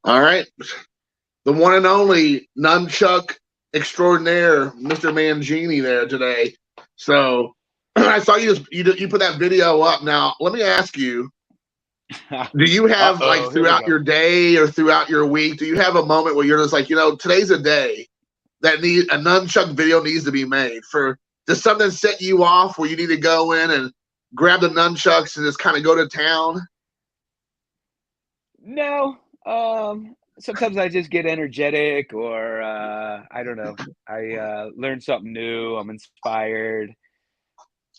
All right. The one and only nunchuck extraordinaire, Mr. Mangini, there today. So I saw you put that video up. Now let me ask you: do you have like Uh-oh, here we throughout go. your day or throughout your week? Do you have a moment where you're just like, today's a day that need a nunchuck video needs to be made for? Does something set you off where you need to go in and grab the nunchucks and just kind of go to town? No, sometimes I just get energetic or I don't know. I learn something new. I'm inspired.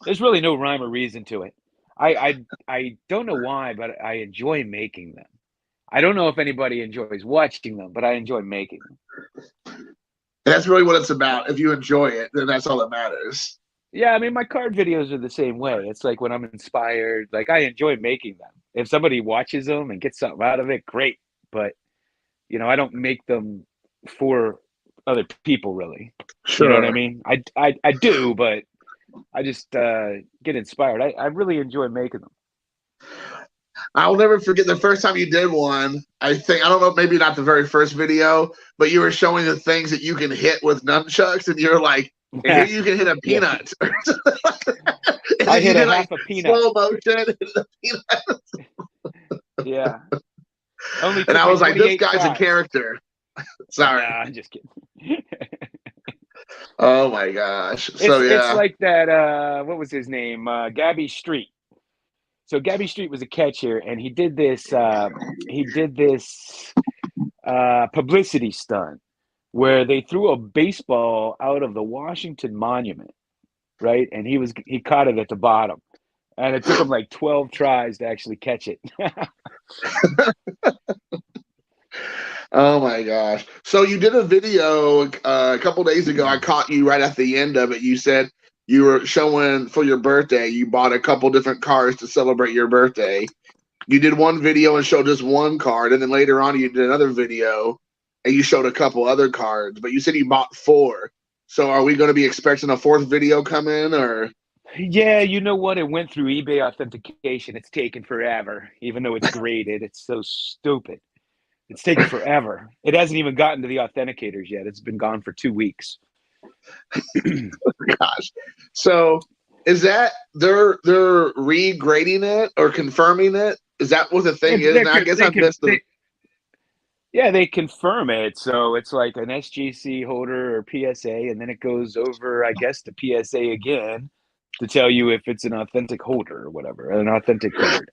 There's really no rhyme or reason to it. I don't know why, but I enjoy making them. I don't know if anybody enjoys watching them, but I enjoy making them. And that's really what it's about. If you enjoy it, then that's all that matters. Yeah, I mean, my card videos are the same way. It's like when I'm inspired, like I enjoy making them. If somebody watches them and gets something out of it, great. But I don't make them for other people, really. You know what I Sure. mean? I do, but I just get inspired. I really enjoy making them. I'll never forget the first time you did one. I don't know, maybe not the very first video, but you were showing the things that you can hit with nunchucks, and you're like, and here you can hit a Yeah, peanut. And I then you hit a did like half a peanut. slow motion, hit the peanut. Yeah, only And took I me was like, this 28 guy's a tries. character. Sorry. Nah, I'm just kidding. Oh my gosh. So It's yeah. like that. What was his name? Gabby Street. So Gabby Street was a catcher, and he did this. Publicity stunt where they threw a baseball out of the Washington Monument, right? And he caught it at the bottom, and it took him like 12 tries to actually catch it. Oh my gosh. So you did a video a couple days ago. I caught you right at the end of it. You said you were showing for your birthday. You bought a couple different cars to celebrate your birthday. You did one video and showed just one card, and then later on you did another video and you showed a couple other cards. But you said you bought four. So are we going to be expecting a fourth video come in, or? Yeah, you know what? It went through eBay authentication. It's taken forever, even though it's graded. It's so stupid. It's taken forever. It hasn't even gotten to the authenticators yet. It's been gone for 2 weeks. Gosh. So is that they're regrading it or confirming it? Is that what the thing is? Now I guess I missed the. Yeah, they confirm it. So it's like an SGC holder or PSA, and then it goes over, I guess, to PSA again to tell you if it's an authentic holder or whatever, an authentic card.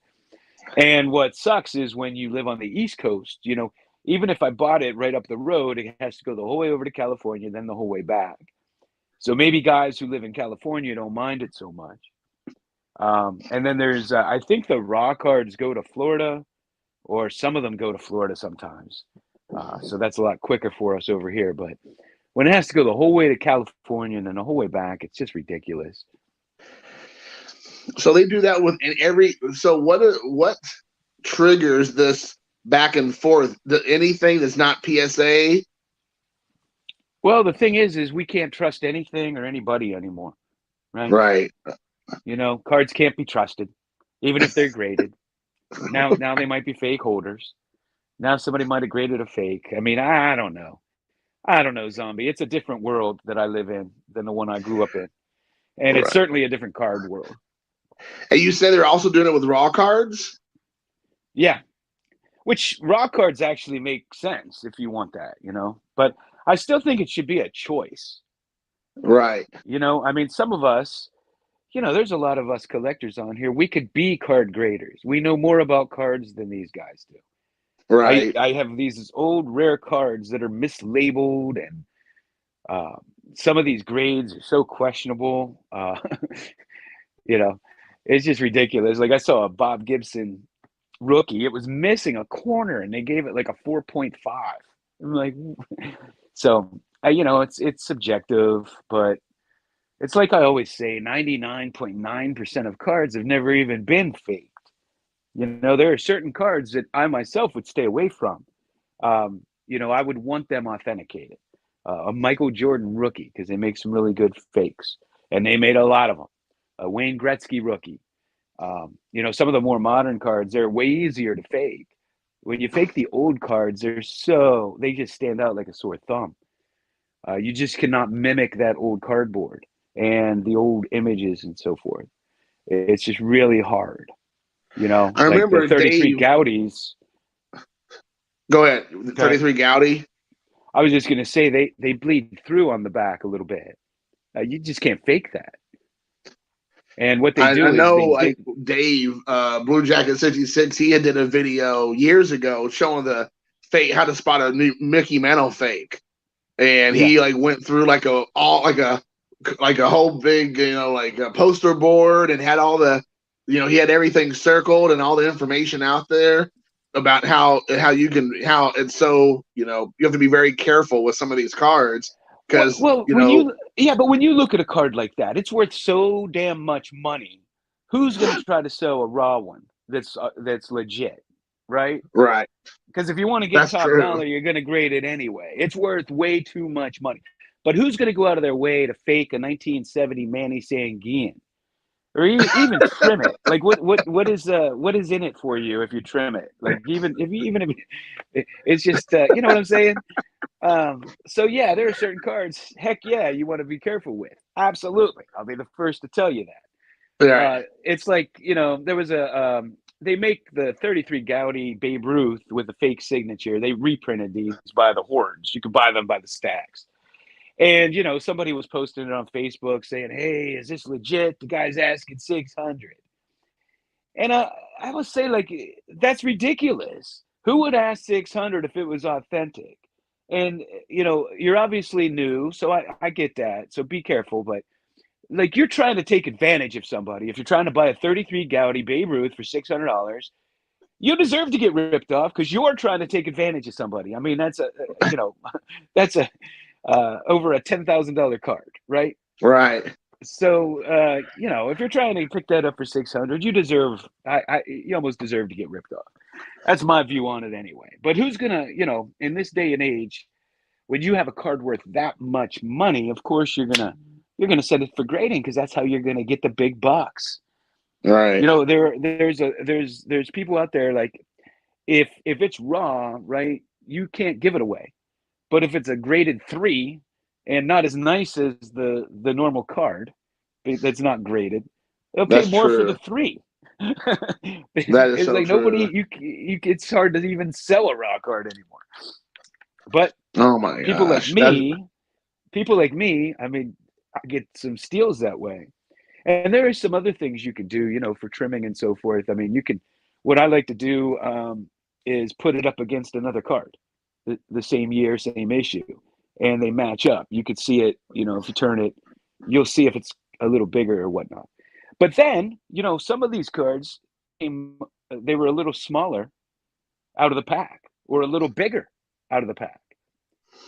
And what sucks is when you live on the East Coast, even if I bought it right up the road, it has to go the whole way over to California, then the whole way back. So maybe guys who live in California don't mind it so much. And then there's, I think the raw cards go to Florida, or some of them go to Florida sometimes. So that's a lot quicker for us over here. But when it has to go the whole way to California and then the whole way back, it's just ridiculous. So they do that with in every. So what triggers this back and forth? Anything that's not PSA, Well, the thing is we can't trust anything or anybody anymore, right? right? Cards can't be trusted, even if they're graded. Now they might be fake holders. Now somebody might have graded a fake. I mean, I don't know. I don't know, Zombie. It's a different world that I live in than the one I grew up in. And it's Right. certainly a different card world. And you say they're also doing it with raw cards, Yeah. Which raw cards actually make sense if you want that. But I still think it should be a choice. right? I mean, some of us, there's a lot of us collectors on here. We could be card graders. We know more about cards than these guys do. I, Right. I have these old rare cards that are mislabeled, and uh, some of these grades are so questionable. You know, it's just ridiculous. Like I saw a Bob Gibson rookie, it was missing a corner, and they gave it like a 4.5. I'm like, so it's subjective, but it's like I always say, 99.9% of cards have never even been faked. There are certain cards that I myself would stay away from. I would want them authenticated. A Michael Jordan rookie, because they make some really good fakes, and they made a lot of them. A Wayne Gretzky rookie. Some of the more modern cards, they're way easier to fake. when you fake the old cards, they just stand out like a sore thumb. You just cannot mimic that old cardboard and the old images and so forth. It's just really hard, I like the remember 33 Dave. Gaudis. Go ahead. Go ahead. 33 Gaudi. I was just going to say they bleed through on the back a little bit. You just can't fake that. And what they do I is know, they like Dave, Blue Jacket 66, he had did a video years ago showing the fake, how to spot a new Mickey Mantle fake, and he like went through like a whole big, like a poster board, and had all the, he had everything circled and all the information out there about how it's so, you have to be very careful with some of these cards because but when you look at a card like that, it's worth so damn much money. Who's going to try to sell a raw one that's legit, right? Right. Because if you want to get top dollar, you're going to grade it anyway. It's worth way too much money. But who's going to go out of their way to fake a 1970 Manny Sanguine, or even trim it? Like what is in it for you if you trim it? Like even if it's just you know what I'm saying. So yeah, there are certain cards. Heck yeah, you want to be careful with. Absolutely, I'll be the first to tell you that. Right. It's like there was they make the 33 Gaudi Babe Ruth with a fake signature. They reprinted these by the hordes. You could buy them by the stacks. And, somebody was posting it on Facebook saying, hey, is this legit? The guy's asking 600. And I would say, like, that's ridiculous. Who would ask 600 if it was authentic? And, you're obviously new, so I get that. So be careful. But, like, you're trying to take advantage of somebody. If you're trying to buy a 33 Gaudi Babe Ruth for $600, you deserve to get ripped off because you're trying to take advantage of somebody. I mean, that's that's over a $10,000 card, right? Right. So, if you're trying to pick that up for 600, you almost deserve to get ripped off. That's my view on it anyway. But who's gonna, in this day and age, when you have a card worth that much money, of course you're gonna set it for grading because that's how you're gonna get the big bucks. Right. There's people out there, like, if it's raw, right, you can't give it away. But if it's a graded 3 and not as nice as the normal card that's not graded, they'll pay more for the 3. That is it's so like true. nobody it's hard to even sell a raw card anymore. But oh my people gosh. like me, I mean, I get some steals that way. And there are some other things you can do, for trimming and so forth. I mean, what I like to do is put it up against another card, the same year, same issue, and they match up. You could see it, if you turn it, you'll see if it's a little bigger or whatnot. But then, some of these cards, they were a little smaller out of the pack or a little bigger out of the pack.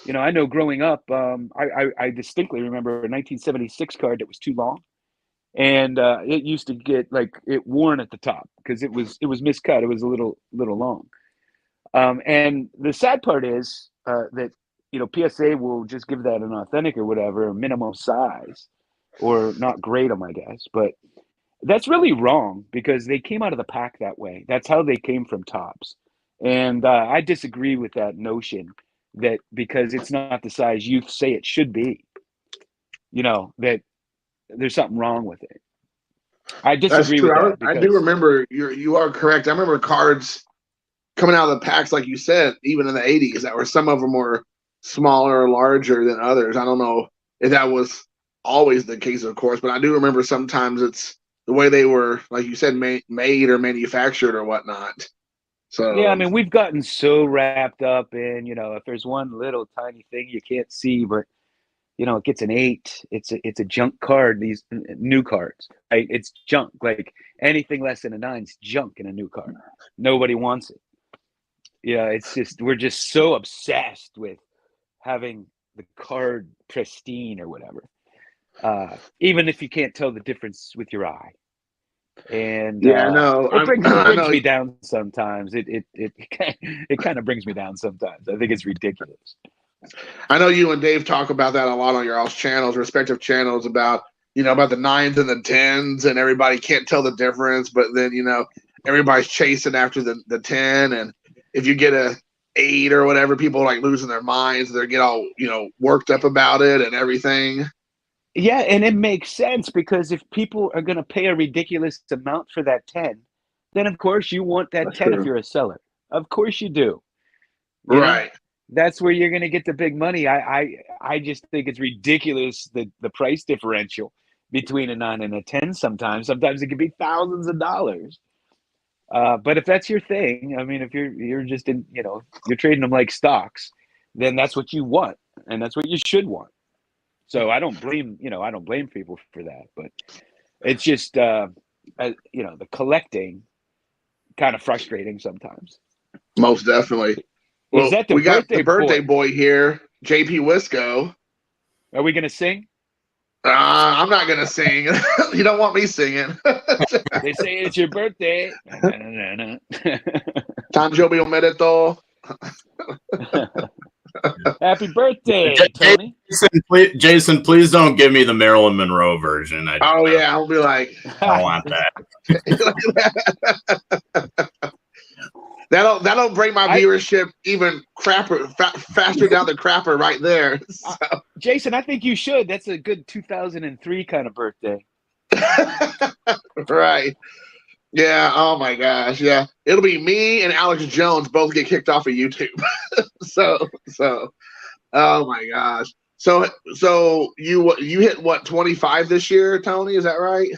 I know growing up, I distinctly remember a 1976 card that was too long. And it used to get it worn at the top because it was miscut. It was a little long. And the sad part is that PSA will just give that an authentic or whatever, minimum size, or not grade them, I guess. But that's really wrong because they came out of the pack that way. That's how they came from Topps. And I disagree with that notion that because it's not the size you say it should be, that there's something wrong with it. I disagree with that. I do remember you are correct. I remember cards coming out of the packs, like you said, even in the 80s, that were some of them were smaller or larger than others. I don't know if that was always the case, of course, but I do remember sometimes it's the way they were, like you said, made or manufactured or whatnot. So yeah, I mean, we've gotten so wrapped up in, if there's one little tiny thing you can't see, but it gets an 8. It's a junk card. These new cards, right? It's junk. Like anything less than a 9 is junk in a new card. Nobody wants it. Yeah, it's just we're just so obsessed with having the card pristine or whatever. Even if you can't tell the difference with your eye. And yeah, no, it brings me down sometimes. It kind of brings me down sometimes. I think it's ridiculous. I know you and Dave talk about that a lot on your all's channels, respective channels, about about the 9s and the 10s, and everybody can't tell the difference, but then everybody's chasing after the 10, and if you get a 8 or whatever, people like losing their minds. They get all worked up about it and everything. Yeah, and it makes sense because if people are going to pay a ridiculous amount for that 10, then of course you want that That's 10 if true. you're a seller. Of course you do. You know, Right. that's where you're going to get the big money. I just think it's ridiculous the price differential between a 9 and a 10 sometimes. Sometimes it can be thousands of dollars. But if that's your thing, I mean, if you're just you're trading them like stocks, then that's what you want and that's what you should want. So I don't blame people for that, but it's just the collecting kind of frustrating sometimes. Most definitely. Is Well, that the we got the birthday birthday boy? boy here, JP Wisco. Are we gonna sing? I'm not gonna sing. You don't want me singing. They say it's your birthday. Tanjobi Omedeto. Happy birthday, Tony. Jason, please don't give me the Marilyn Monroe version. Oh yeah, I'll be like, I want that. that'll bring my viewership even faster down the crapper right there. So. Jason, I think you should. That's a good 2003 kind of birthday. Right. Yeah. Oh my gosh. Yeah. It'll be me and Alex Jones both get kicked off of YouTube. so. Oh my gosh. So you hit what 25 this year, Tony? Is that right?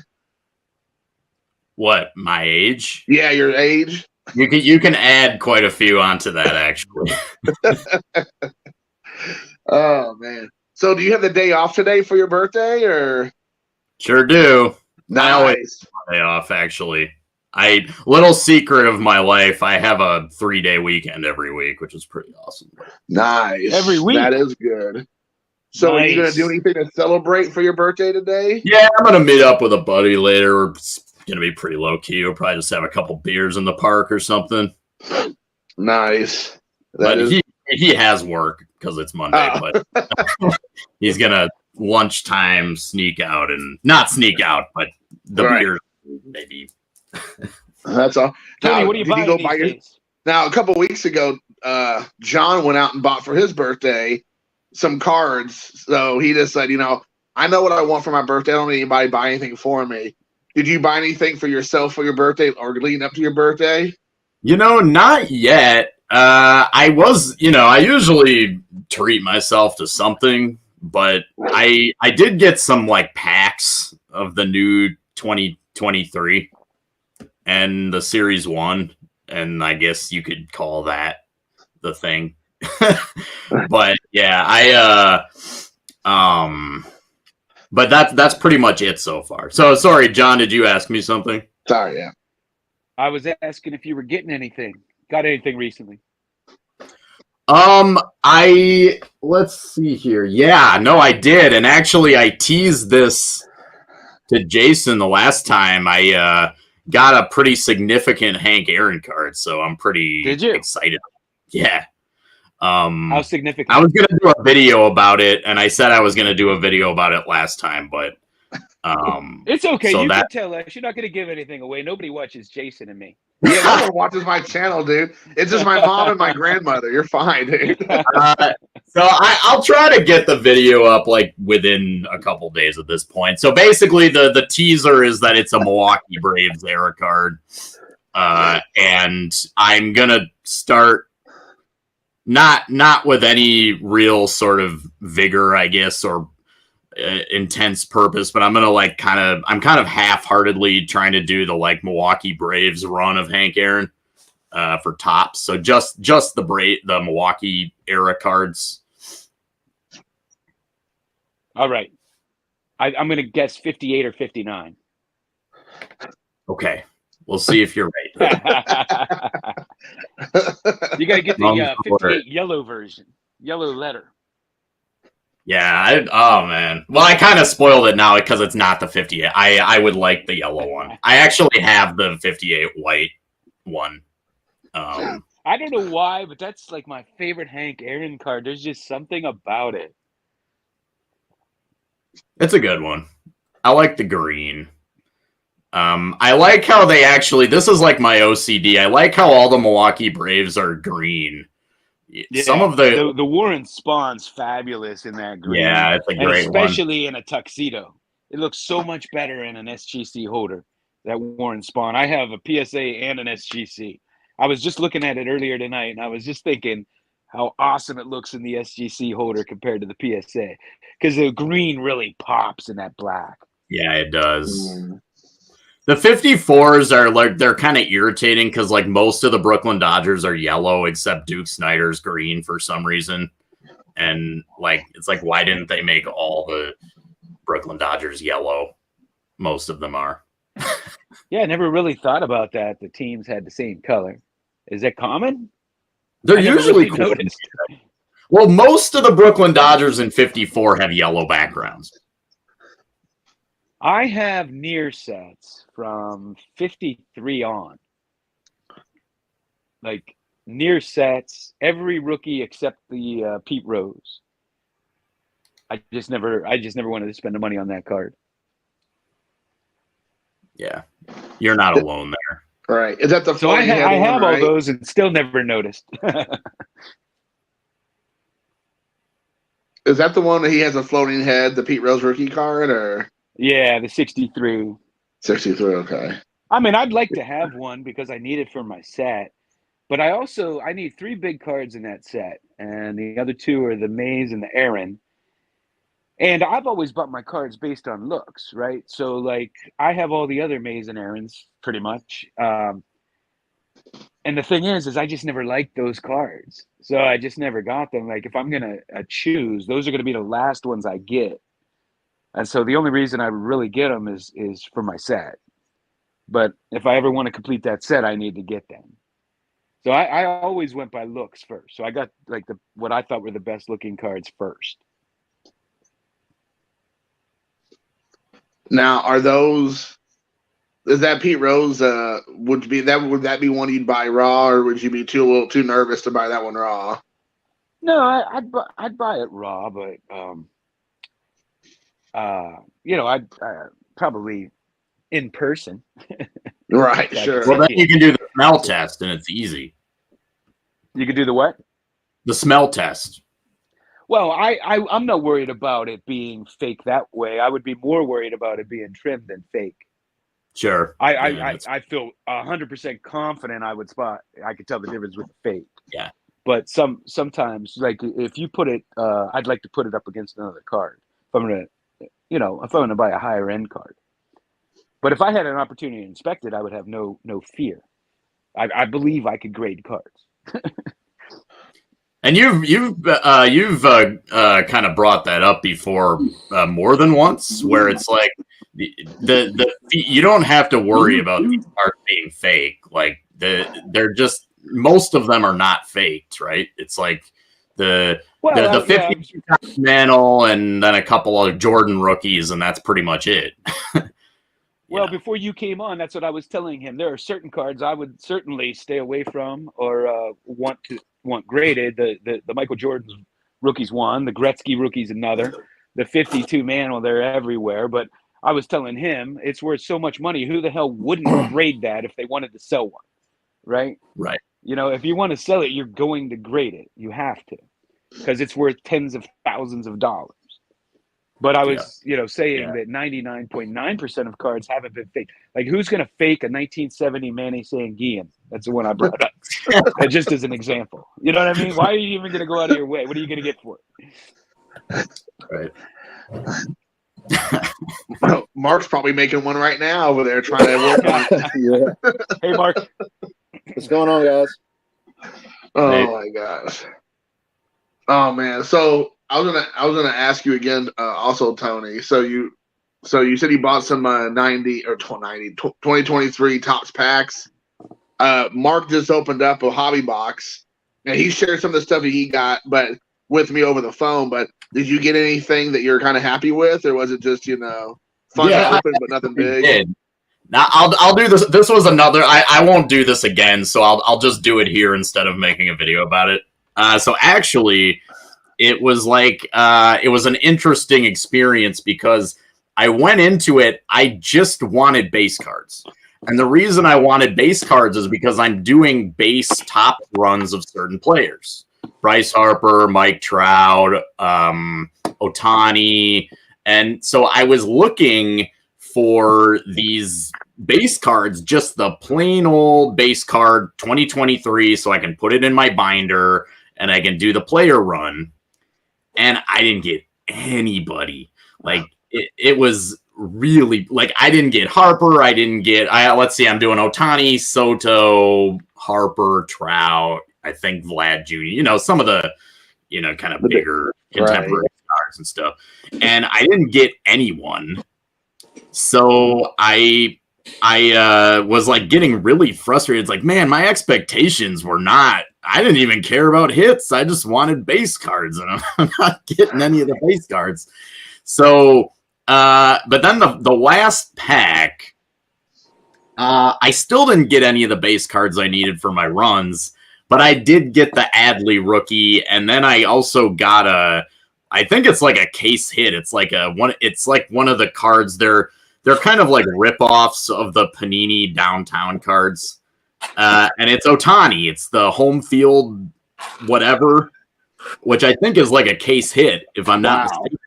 What, my age? Yeah, your age. You can add quite a few onto that actually. Oh man. So do you have the day off today for your birthday or? Sure do. Nice. I always have a day off actually. Little secret of my life, I have a 3-day weekend every week, which is pretty awesome. Nice. Every week. That is good. So nice. Are you going to do anything to celebrate for your birthday today? Yeah, I'm going to meet up with a buddy later. It's going to be pretty low key. We'll probably just have a couple beers in the park or something. Nice. He has work because it's Monday, but he's going to lunchtime sneak out and not sneak out, but the beer maybe. That's all. Tony, what are you buying these days? Now, a couple weeks ago, John went out and bought for his birthday some cards. So he just said, I know what I want for my birthday. I don't need anybody to buy anything for me. Did you buy anything for yourself for your birthday or leading up to your birthday? Not yet. I usually treat myself to something, but I did get some like packs of the new 2023 and the Series 1, and I guess you could call that the thing. But yeah, but that's pretty much it so far. So sorry, John, did you ask me something? Sorry, yeah. I was asking if you were getting anything. Got anything recently? Let's see here. Yeah, no, I did. And actually I teased this to Jason the last time. I got a pretty significant Hank Aaron card, so I'm pretty excited. Yeah. How significant? I was going to do a video about it, and I said I was going to do a video about it last time, but it's okay. So you can tell us. You're not going to give anything away. Nobody watches Jason and me. Yeah, no one watches my channel, dude. It's just my mom and my grandmother. You're fine, dude. So I'll try to get the video up like within a couple days at this point. So basically, the teaser is that it's a Milwaukee Braves era card, and I'm gonna start not with any real sort of vigor, I guess, or intense purpose, but I'm gonna I'm kind of half-heartedly trying to do the like Milwaukee Braves run of Hank Aaron for tops. So just the Milwaukee era cards. All right, I'm gonna guess 58 or 59. Okay, we'll see if you're right. You gotta get the 58 yellow version, yellow letter. Yeah, oh man. Well, I kind of spoiled it now because it's not the 58. I would like the yellow one. I actually have the 58 white one. I don't know why, but that's like my favorite Hank Aaron card. There's just something about it. It's a good one. I like the green. I like how they actually. This is like my OCD. I like how all the Milwaukee Braves are green. Yeah, Some of the Warren Spawn's fabulous in that green. Yeah, it's a and great especially in a tuxedo. It looks so much better in an SGC holder. That Warren Spawn. I have a PSA and an SGC. I was just looking at it earlier tonight, and I was just thinking how awesome it looks in the SGC holder compared to the PSA, because the green really pops in that black. Yeah, it does. The 54s are like, they're kind of irritating because like most of the Brooklyn Dodgers are yellow except Duke Snider's green for some reason. And like, it's like, why didn't they make all the Brooklyn Dodgers yellow? Most of them are. Yeah, I never really thought about that. The teams had the same color. Is that common? They're usually cool. Well, most of the Brooklyn Dodgers in 54 have yellow backgrounds. I have near sets from 53 on. Like near sets, every rookie except the Pete Rose. I just never wanted to spend the money on that card. Yeah, you're not alone there. Right? Is that the? So I have all those and still never noticed. Is that the one that he has a floating head, the Pete Rose rookie card, or? Yeah, the 63. 63, okay. I mean, I'd like to have one because I need it for my set, but I need 3 big cards in that set, and the other 2 are the Mays and the Aaron. And I've always bought my cards based on looks, right? So, like, I have all the other Mays and Aarons pretty much. And the thing is I just never liked those cards. So I just never got them. Like, if I'm going to choose, those are going to be the last ones I get. And so the only reason I really get them is for my set. But if I ever want to complete that set, I need to get them. So I always went by looks first. So I got, like, what I thought were the best looking cards first. Now, is that Pete Rose? Would that be one you'd buy raw, or would you be a little too nervous to buy that one raw? No, I'd buy it raw, but I'd probably in person. Right, sure. Well, then you can do the smell test, and it's easy. You can do the what? The smell test. Well, I'm not worried about it being fake that way. I would be more worried about it being trimmed than fake. Sure. I feel 100% confident I could tell the difference with the fake. Yeah. But sometimes, like, if you put it, I'd like to put it up against another card. If I'm gonna buy a higher end card. But if I had an opportunity to inspect it, I would have no fear. I believe I could grade cards. And you've kind of brought that up before more than once, where it's like the you don't have to worry about these cards being fake. Like they're just, most of them are not faked, right? It's like the 50 Mantle and then a couple of Jordan rookies, and that's pretty much it. Well, before you came on, that's what I was telling him. There are certain cards I would certainly stay away from or want graded. The Michael Jordan rookies one, the Gretzky rookies another, the 52 Mantle, they're everywhere. But I was telling him it's worth so much money. Who the hell wouldn't grade that if they wanted to sell one, right? Right. If you want to sell it, you're going to grade it. You have to, because it's worth tens of thousands of dollars. But I was, saying that 99.9% of cards haven't been faked. Like, who's going to fake a 1970 Manny Sanguian? That's the one I brought up. Just as an example. You know what I mean? Why are you even going to go out of your way? What are you going to get for Right. it? Mark's probably making one right now over there trying to work on it. Yeah. Hey, Mark. What's going on, guys? Oh, my gosh. Oh, man. So I was gonna ask you again, also, Tony. So you said you bought some 2023 Topps packs. Mark just opened up a hobby box, and he shared some of the stuff that he got, but with me over the phone. But did you get anything that you're kind of happy with, or was it just fun to open but nothing big? Did. Now I'll do this. This was another. I won't do this again, so I'll just do it here instead of making a video about it. So actually, it was like it was an interesting experience because I went into it, I just wanted base cards. And the reason I wanted base cards is because I'm doing base top runs of certain players. Bryce Harper, Mike Trout, Ohtani. And so I was looking for these base cards, just the plain old base card 2023, so I can put it in my binder and I can do the player run. And I didn't get anybody. Like it was really like I didn't get Harper. I didn't get let's see, I'm doing Ohtani, Soto, Harper, Trout, I think Vlad Jr., you know, some of the, you know, kind of bigger contemporary stars and stuff. And I didn't get anyone. So I was like getting really frustrated. It's like, man, my expectations were not, I didn't even care about hits. I just wanted base cards, and I'm not getting any of the base cards. So, but then the last pack, I still didn't get any of the base cards I needed for my runs, but I did get the Adley rookie. And then I also got I think it's like a case hit. It's like one of the cards. They're kind of like rip-offs of the Panini downtown cards. And it's Ohtani. It's the home field whatever, which I think is like a case hit, if I'm not mistaken.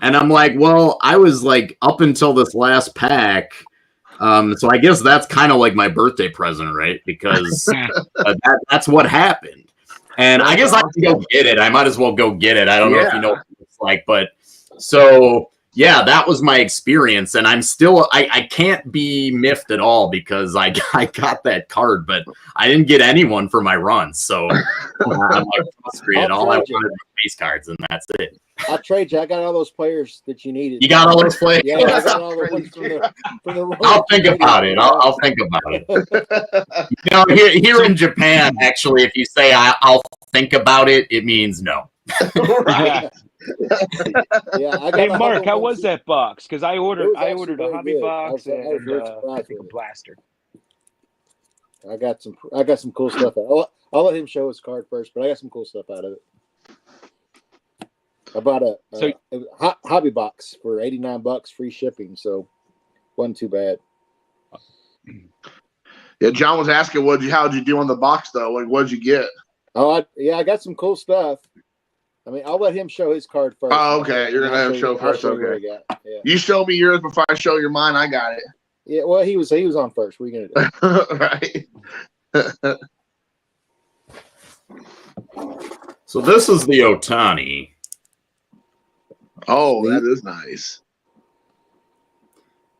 And I'm like, well, I was like up until this last pack. So I guess that's kind of like my birthday present, right? Because that's what happened. And I guess I can go get it. I might as well go get it. I don't know if you know what it's like, but so yeah, that was my experience. And I'm still, I can't be miffed at all because I got that card, but I didn't get anyone for my run. So I'm like frustrated. All I wanted was base cards, and that's it. I'll trade you. I got all those players that you needed. You got all those players? Yeah, I got all the ones from the I'll think about it. I'll think about it. You know, here in Japan, actually, if you say I'll think about it, it means no. Right. Yeah, Hey Mark, how was that box? Because I ordered a very hobby good. box I was and very I surprised think a with it. blaster. I got some cool stuff. I'll let him show his card first, but I got some cool stuff out of it. I bought a hobby box for $89, free shipping, so wasn't too bad. Yeah, John was asking, how'd you do on the box though? Like, what'd you get? Oh, I got some cool stuff. I mean, I'll let him show his card first. Oh, okay. You're gonna have him show first. I'll show you what Okay. I got. Yeah. You show me yours before I show you mine. I got it. Yeah. Well, he was on first. What are you gonna do? Right. So this is the Ohtani. Oh, that is nice.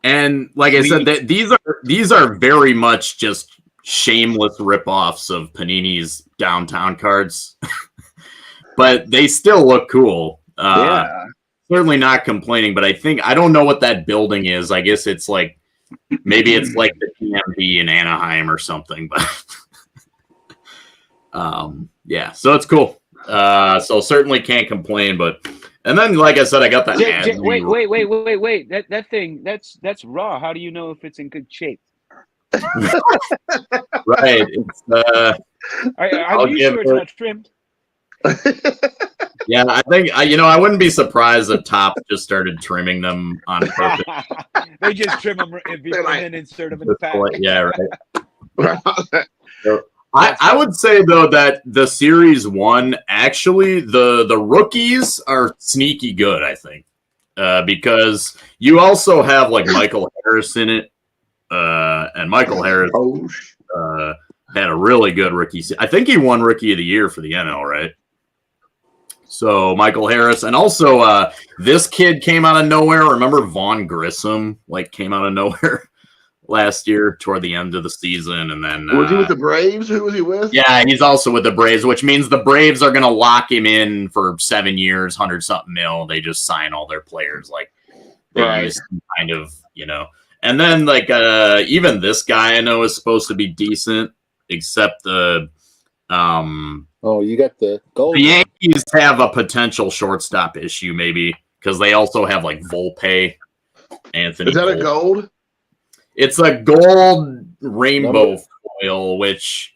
And like I said, that these are very much just shameless ripoffs of Panini's downtown cards, but they still look cool. Yeah. Certainly not complaining, but I don't know what that building is. I guess it's like maybe it's like the TMB in Anaheim or something. But yeah, so it's cool. So certainly can't complain, but. And then, like I said, I got the ad. Wait! That thing, that's raw. How do you know if it's in good shape? Right. It's, are you sure it's not trimmed? Yeah, I think I wouldn't be surprised if Top just started trimming them on purpose. They just trim them and then insert them in the pack. Yeah, right. So, I would say though that the Series 1 actually the rookies are sneaky good. I think because you also have like Michael Harris in it, and Michael Harris had a really good rookie. I think he won Rookie of the Year for the NL, right? So Michael Harris, and also this kid came out of nowhere. Remember Vaughn Grissom came out of nowhere last year toward the end of the season, and then was he with the Braves? Who was he with? Yeah, he's also with the Braves, which means the Braves are going to lock him in for 7 years, 100-something mil. They just sign all their players they use kind of, And then even this guy I know is supposed to be decent, except the you got the gold. The Yankees have a potential shortstop issue maybe because they also have Volpe, Anthony. Is that a gold? It's a gold rainbow foil, which,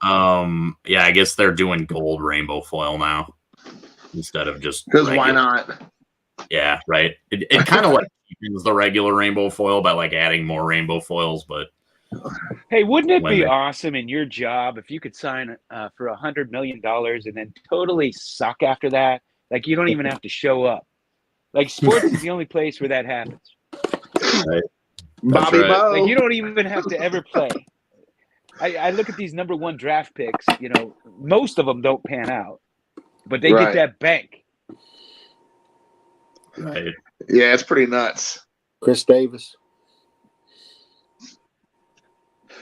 I guess they're doing gold rainbow foil now instead of just because why not? Yeah, right. It kind of like cheapens the regular rainbow foil by like adding more rainbow foils, but Hey, wouldn't it when be they- awesome in your job if you could sign for $100 million and then totally suck after that? Like you don't even have to show up. Like sports is the only place where that happens. right? Bobby right. Moe. Like you don't even have to ever play. I look at these number one draft picks. You know, most of them don't pan out, but they Right. get that bank. Right. Yeah, it's pretty nuts. Chris Davis.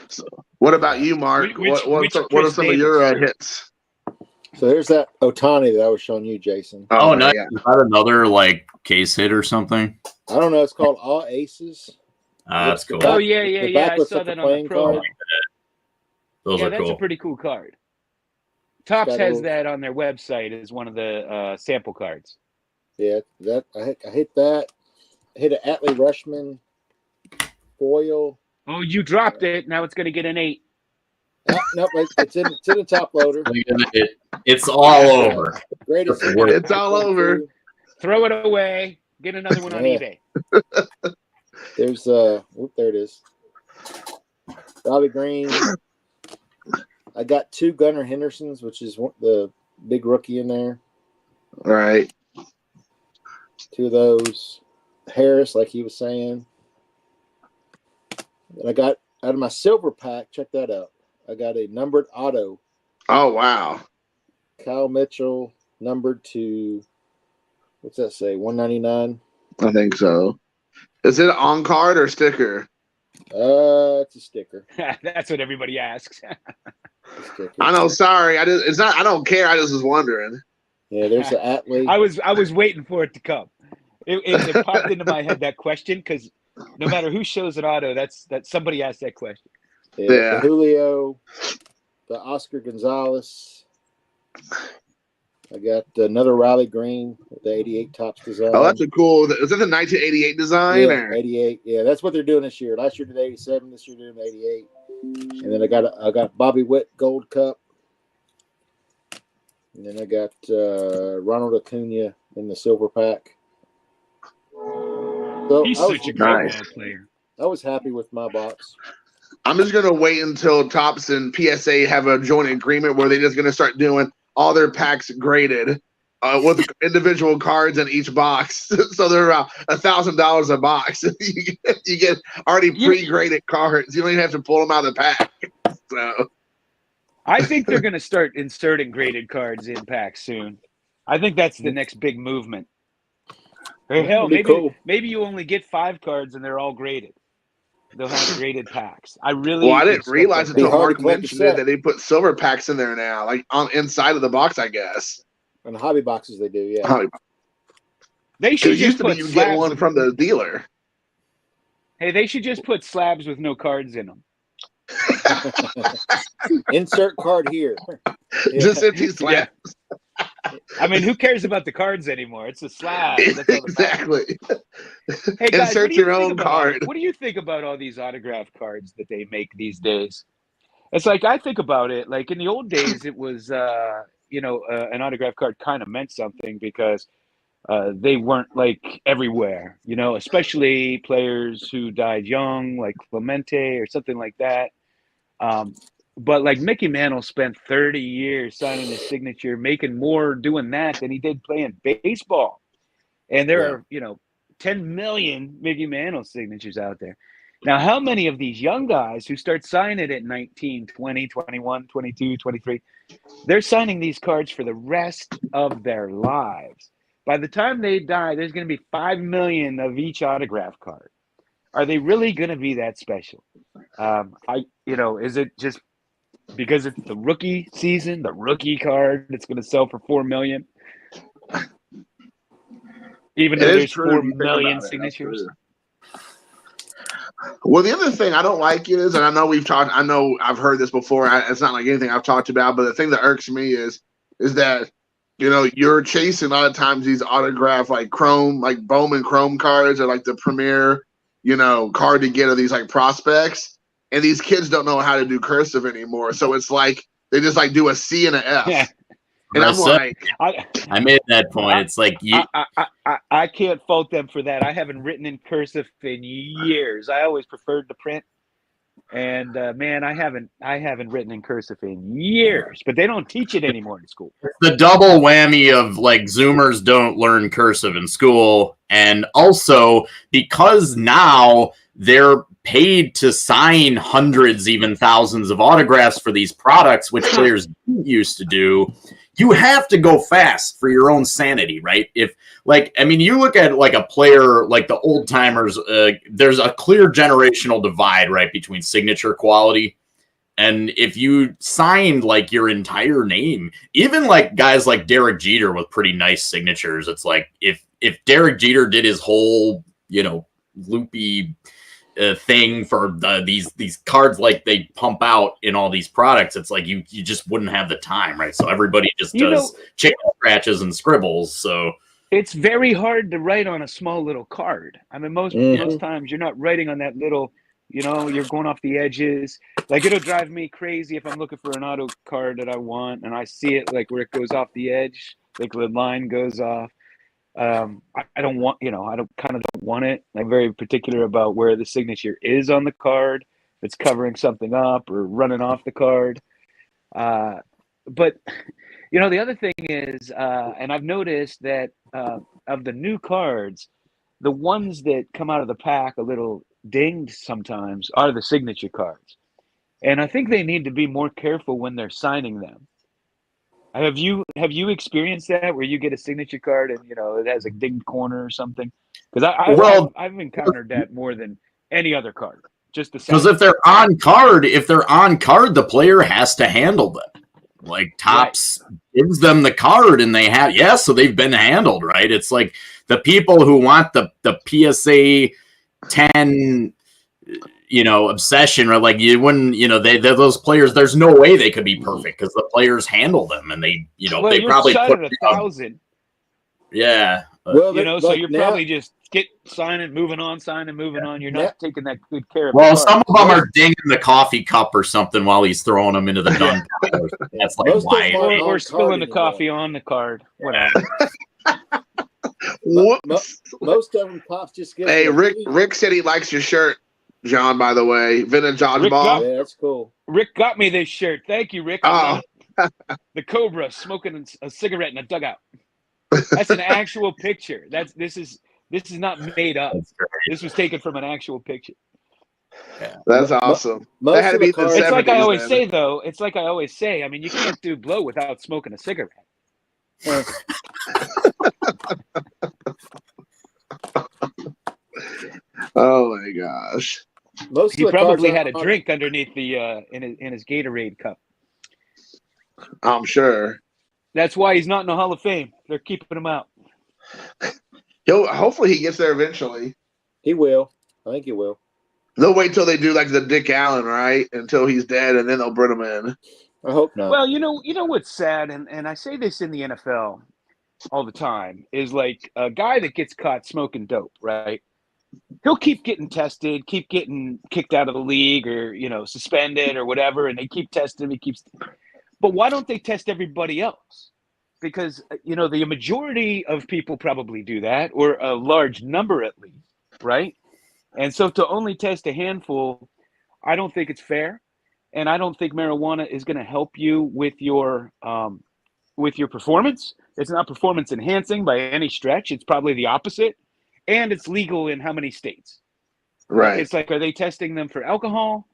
So, what about you, Mark? Which what are Chris some of Davis? your hits? So there's that Otani that I was showing you, Jason. Oh, my nice. God. Is that another like case hit or something? I don't know. It's called All Aces. That's cool. Oh yeah, yeah, The yeah. back I looks saw like that a on the playing pro. card. Those Yeah, are that's cool. a pretty cool card. Topps got a has little- that on their website as one of the sample cards. Yeah, that I hit that. I hit an Atlee Rushman foil. Oh, you dropped it. Now it's going to get an 8. Nope, it's in the top loader. It's all over. Greatest. That's worth it. It's all over. Throw it away. Get another one on Yeah. eBay. There's there it is. Bobby Green. I got 2 Gunnar Hendersons, which is the big rookie in there. Right. 2 of those. Harris, like he was saying. And I got out of my silver pack, check that out. I got a numbered auto. Oh wow. Kyle Mitchell, numbered to, what's that say, 199? I think so. Is it on card or sticker? It's a sticker. That's what everybody asks. A sticker. I know. Sorry, it's not. I don't care. I just was wondering. Yeah, there's the Atlee. I was waiting for it to come. It popped into my head, that question, because no matter who shows an auto, that somebody asked that question. Yeah. The Julio, the Oscar Gonzalez. I got another Riley Green with the 88 Topps design. Oh, that's a cool. Is that the 1988 design? Yeah, Or? 88. Yeah, that's what they're doing this year. Last year did 87. This year doing 88. And then I got Bobby Witt Gold Cup. And then I got Ronald Acuna in the silver pack. So He's I was, such a great Nice. ball player. I was happy with my box. I'm just gonna wait until Topps and PSA have a joint agreement where they're just gonna start doing all their packs graded with individual cards in each box. So they're around $1,000 a box. You get already pre-graded cards. You don't even have to pull them out of the pack. So I think they're going to start inserting graded cards in packs soon. I think that's the next big movement. Or hell, That'd be cool. maybe you only get 5 cards and they're all graded. They'll have graded packs. I I didn't expect realize that. Be until hard Mark to collect mentioned a it set. that they put silver packs in there now, like on inside of the box, I guess. And the hobby boxes they do, yeah. They Because should it just used to be put you get slabs one with- from the dealer. Hey, they should just put slabs with no cards in them. Insert card here. Yeah. Just empty slabs. I mean, who cares about the cards anymore? It's a slab. That's all that matters. Exactly. Hey guys, Insert what do you your think own about- card. What do you think about all these autograph cards that they make these days? It's like I think about it. Like in the old days, it was an autograph card kind of meant something because they weren't like everywhere. Especially players who died young, like Clemente or something like that. But like Mickey Mantle spent 30 years signing his signature, making more doing that than he did playing baseball. And there are, 10 million Mickey Mantle signatures out there. Now, how many of these young guys who start signing at 19, 20, 21, 22, 23, they're signing these cards for the rest of their lives. By the time they die, there's going to be 5 million of each autograph card. Are they really going to be that special? Is it just because it's the rookie season, the rookie card that's going to sell for 4 million? Even though It is there's true 4 if you think million about it. signatures. Well, the other thing I don't like is, and I know I've heard this before. It's not like anything I've talked about, but the thing that irks me is that, you're chasing a lot of times these autograph like chrome, like Bowman chrome cards are like the premier, card to get of these like prospects. And these kids don't know how to do cursive anymore. So it's like, they just like do a C and an F. Yeah. And I'm said- like, I made that point. It's like you. I can't fault them for that. I haven't written in cursive in years. I always preferred to print, and man, I haven't written in cursive in years. But they don't teach it anymore in school. The double whammy of like Zoomers don't learn cursive in school, and also because now they're paid to sign hundreds, even thousands of autographs for these products, which players didn't used to do. You have to go fast for your own sanity, right? If like, I mean, you look at like a player like the old timers, there's a clear generational divide, right, between signature quality. And if you signed like your entire name, even like guys like Derek Jeter with pretty nice signatures, it's like if Derek Jeter did his whole, you know, loopy thing for these cards like they pump out in all these products, it's like you just wouldn't have the time, right? So everybody just does chicken scratches and scribbles. So it's very hard to write on a small little card. I mean, most times you're not writing on that little, you know, you're going off the edges. Like it'll drive me crazy if I'm looking for an auto card that I want and I see it like where it goes off the edge, like the line goes off. I don't want, you know, I don't want it. I'm very particular about where the signature is on the card. If it's covering something up or running off the card. But, you know, the other thing is, and I've noticed that of the new cards, the ones that come out of the pack a little dinged sometimes are the signature cards. And I think they need to be more careful when they're signing them. Have you experienced that where you get a signature card and, you know, it has a dinged corner or something? Because I've encountered that more than any other card. Just the because if they're on card, the player has to handle them. Like Topps gives them the card and they have so they've been handled, right? It's like the people who want the PSA 10, you know, obsession, or like you wouldn't, you know, they're those players. There's no way they could be perfect because the players handle them and they, you know, they probably put 1,000. Yeah, well, you know, like so you're now, probably just signing, moving on. You're not taking that good care of. Well, some of them are dinging the coffee cup or something while he's throwing them into the dun pile. That's like why, or spilling the coffee on the card. Whatever. Most of them Pops just give. Hey, Rick said he likes your shirt, John, by the way. Vintage Oddball. Yeah, that's cool. Rick got me this shirt. Thank you, Rick. Oh. The Cobra smoking a cigarette in a dugout. That's an actual picture. This is not made up. This was taken from an actual picture. Yeah. That's awesome. Most that had to be the It's like I 70s always then. say, though. It's like I always say. I mean, you can't do blow without smoking a cigarette. Oh my gosh. He probably had a drink underneath the in his Gatorade cup. I'm sure. That's why he's not in the Hall of Fame. They're keeping him out. Hopefully he gets there eventually. He will. I think he will. They'll wait till they do like the Dick Allen, right? Until he's dead, and then they'll bring him in. I hope not. Well, you know what's sad, and I say this in the NFL all the time, is like a guy that gets caught smoking dope, right? He'll keep getting tested, keep getting kicked out of the league, or, you know, suspended or whatever, and they keep testing him. But why don't they test everybody else? Because, you know, the majority of people probably do that, or a large number at least, right? And so to only test a handful, I don't think it's fair. And I don't think marijuana is going to help you with your performance. It's not performance enhancing by any stretch. It's probably the opposite. And it's legal in how many states? Right. It's like, are they testing them for alcohol?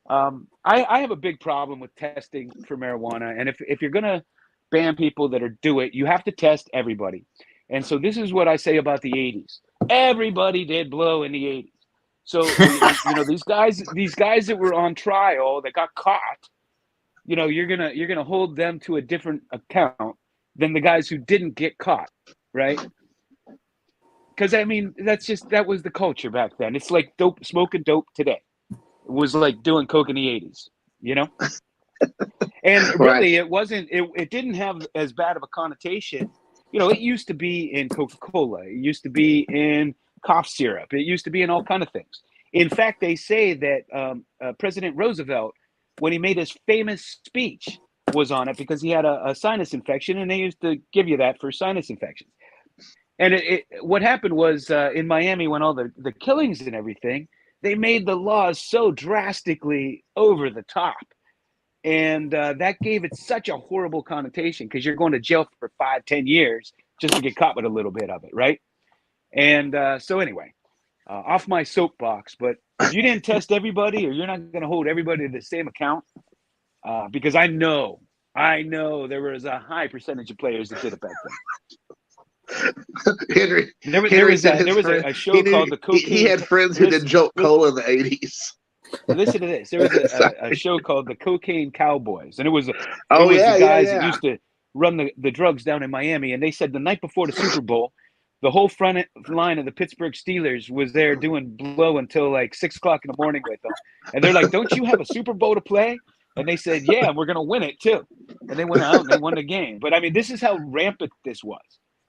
I have a big problem with testing for marijuana. And if you're going to ban people that do it, you have to test everybody. And so this is what I say about the 80s. Everybody did blow in the 80s. So, you know, these guys that were on trial that got caught, you know, you're gonna hold them to a different account than the guys who didn't get caught, right? Because I mean, that was the culture back then. It's like smoking dope today. It was like doing coke in the 80s, you know? And really, it didn't have as bad of a connotation. You know, it used to be in Coca-Cola. It used to be in cough syrup. It used to be in all kinds of things. In fact, they say that President Roosevelt, when he made his famous speech was on it because he had a sinus infection, and they used to give you that for sinus infections. And what happened was in Miami, when all the killings and everything, they made the laws so drastically over the top. And that gave it such a horrible connotation because you're going to jail for 5-10 years just to get caught with a little bit of it, right? And so anyway, off my soapbox, but if you didn't test everybody, or you're not going to hold everybody to the same account, because I know there was a high percentage of players that did it back then. Henry, There was a show called The Cocaine. He had friends who did Jolt Cola in the 80s. Listen to this. There was a show called The Cocaine Cowboys, and it was the guys that used to run the drugs down in Miami, and they said the night before the Super Bowl, the whole front line of the Pittsburgh Steelers was there doing blow until like 6 o'clock in the morning with them. And they're like, don't you have a Super Bowl to play? And they said, yeah, we're going to win it too. And they went out and they won the game. But I mean, this is how rampant this was.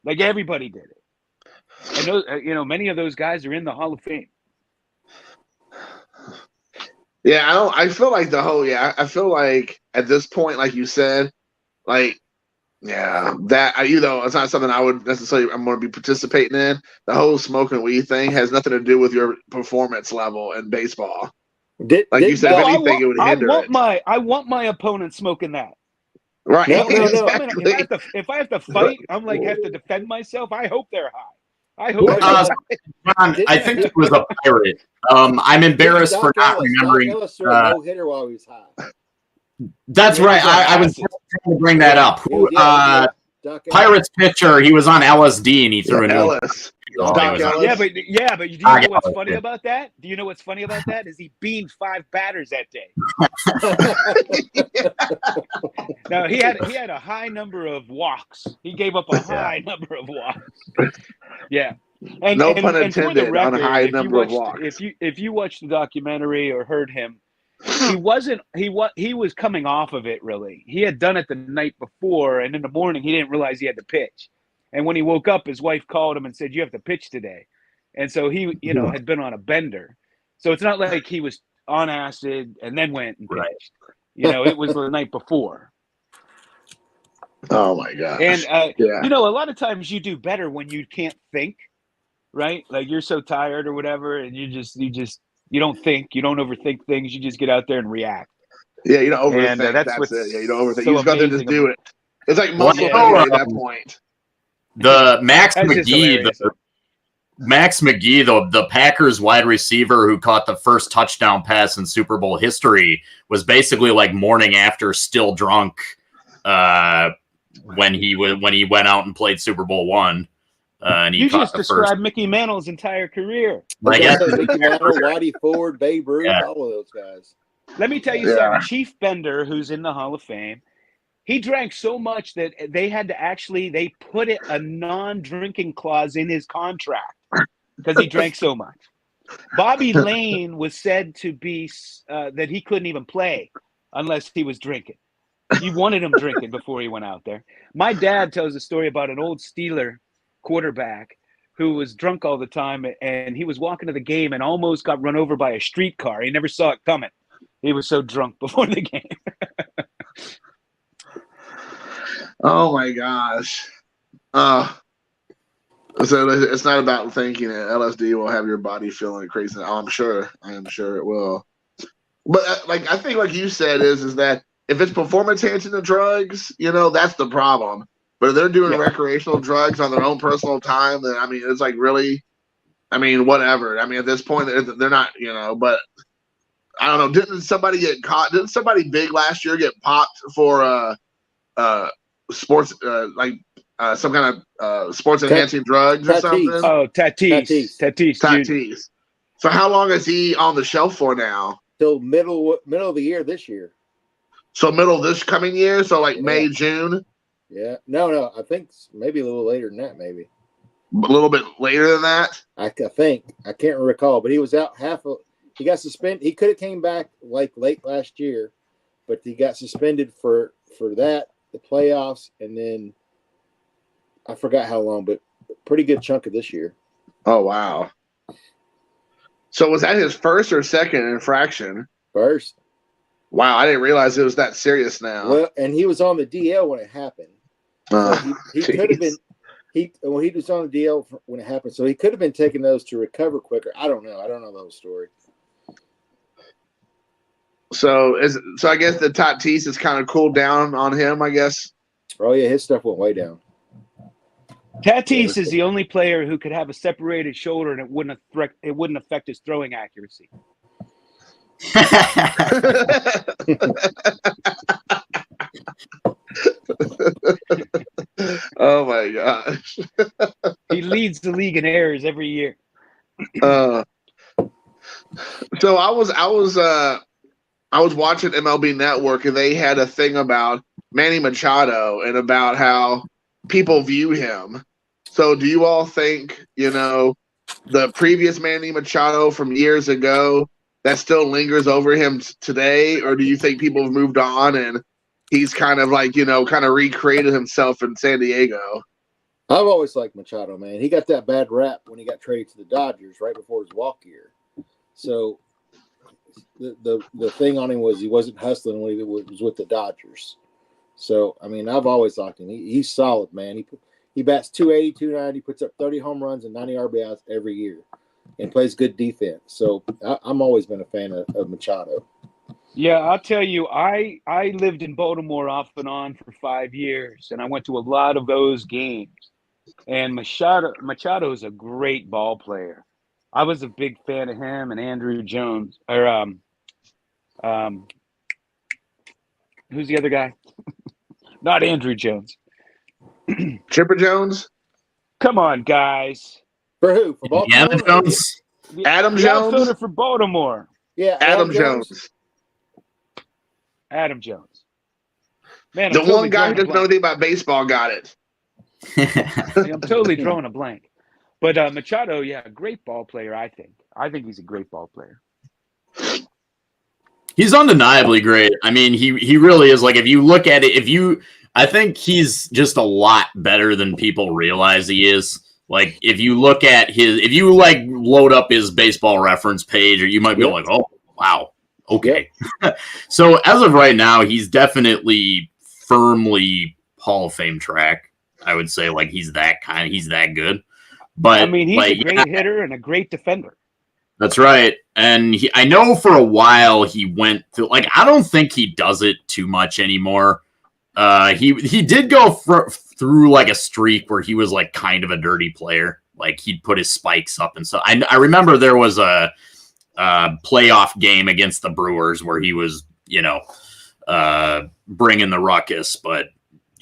Like everybody did it. And those, many of those guys are in the Hall of Fame. Yeah, I feel like I feel like at this point, like you said, like, yeah, that it's not something I'm going to be participating in. The whole smoking weed thing has nothing to do with your performance level in baseball. You said, if anything, it would hinder it. I want my opponent smoking that. Right. No. Exactly. If I have to fight, I'm like, have to defend myself. I hope they're high. I hope. John, I think it was a Pirate. I'm embarrassed for not remembering. No hitter while he was high. That's right. I was just trying to bring that up. Pirates pitcher. He was on LSD and he threw an Ellis. Yeah, but do you know what's funny about that? Do you know what's funny about that? Is he beamed 5 batters that day. Now he had a high number of walks. He gave up a high number of walks. Yeah. And, no pun intended, for the record, on a high number of walks. If you watched the documentary or heard him, he was coming off of it really. He had done it the night before, and in the morning he didn't realize he had to pitch. And when he woke up, his wife called him and said, "You have to pitch today." And so he, had been on a bender. So it's not like he was on acid and then went and pitched. Right. It was the night before. Oh my gosh. And a lot of times you do better when you can't think, right? Like you're so tired or whatever, and you don't think, you don't overthink things. You just get out there and react. Yeah, you don't overthink. And that's it. Yeah, you don't overthink. You just go there and just do it. It's like muscle memory at that point. The Max McGee, the Packers wide receiver who caught the first touchdown pass in Super Bowl history, was basically like morning after, still drunk, when he went out and played Super Bowl I. And he just described Mickey Mantle's entire career. Mickey Mantle, Whitey Ford, Babe Ruth, all of those guys. Let me tell you something. Chief Bender, who's in the Hall of Fame, he drank so much that they had to they put a non-drinking clause in his contract because he drank so much. Bobby Lane was said to be that he couldn't even play unless he was drinking. He wanted him drinking before he went out there. My dad tells a story about an old Steeler quarterback who was drunk all the time, and he was walking to the game and almost got run over by a streetcar. He never saw it coming. He was so drunk before the game. Oh my gosh. So it's not about thinking that LSD will have your body feeling crazy. I am sure it will. But I think like you said is that if it's performance enhancing the drugs, that's the problem. But if they're doing recreational drugs on their own personal time, then it's like really, whatever. At this point they're not, but I don't know. Didn't somebody get caught? Didn't somebody big last year get popped for sports some kind of sports enhancing drugs or something? Oh, Tatis. So how long is he on the shelf for now? Till middle of the year this year. So middle of this coming year, so May, June. Yeah, no, I think maybe a little later than that, maybe. A little bit later than that. I think I can't recall, but he was out he got suspended. He could have came back late last year, but he got suspended for that, the playoffs, and then I forgot how long, but a pretty good chunk of this year. Oh wow! So was that his first or second infraction? First. Wow, I didn't realize it was that serious now. Well, and he was on the DL when it happened. So he could have been. He was on the DL when it happened, so he could have been taking those to recover quicker. I don't know. I don't know the whole story. So I guess the Tatis has kind of cooled down on him, I guess. Oh yeah, his stuff went way down. Tatis is the only player who could have a separated shoulder and it wouldn't affect his throwing accuracy. Oh my gosh. He leads the league in errors every year. So I was watching MLB Network and they had a thing about Manny Machado and about how people view him. So do you all think, the previous Manny Machado from years ago that still lingers over him today, or do you think people have moved on and he's kind of like, kind of recreated himself in San Diego? I've always liked Machado, man. He got that bad rap when he got traded to the Dodgers right before his walk year. So the thing on him was he wasn't hustling when he was with the Dodgers. So, I mean, I've always liked him. He's solid, man. He bats 280, 290, puts up 30 home runs and 90 RBIs every year and plays good defense. So I'm always been a fan of Machado. Yeah, I'll tell you, I lived in Baltimore off and on for 5 years, and I went to a lot of those games. And Machado is a great ball player. I was a big fan of him and Andrew Jones. Or who's the other guy? Not Andrew Jones. Chipper Jones? Come on, guys. For who? For Baltimore? Adam Jones? Adam The Jones? outfielder for Baltimore. Yeah, Adam Jones. Adam Jones. Man, The one guy who doesn't know anything about baseball got it. I'm totally drawing a blank. But Machado, yeah, great ball player, I think. I think he's a great ball player. He's undeniably great. I mean, he really is. Like, if you look at it, I think he's just a lot better than people realize he is. Like, if you look at if you load up his Baseball Reference page, or you might be like, oh, wow, okay. So as of right now, he's definitely firmly Hall of Fame track. I would say, he's that good. But I mean, he's a great hitter and a great defender. That's right. And I know for a while he went through, I don't think he does it too much anymore. He did go through a streak where he was kind of a dirty player. He'd put his spikes up and stuff. I remember there was a playoff game against the Brewers where he was, bringing the ruckus, but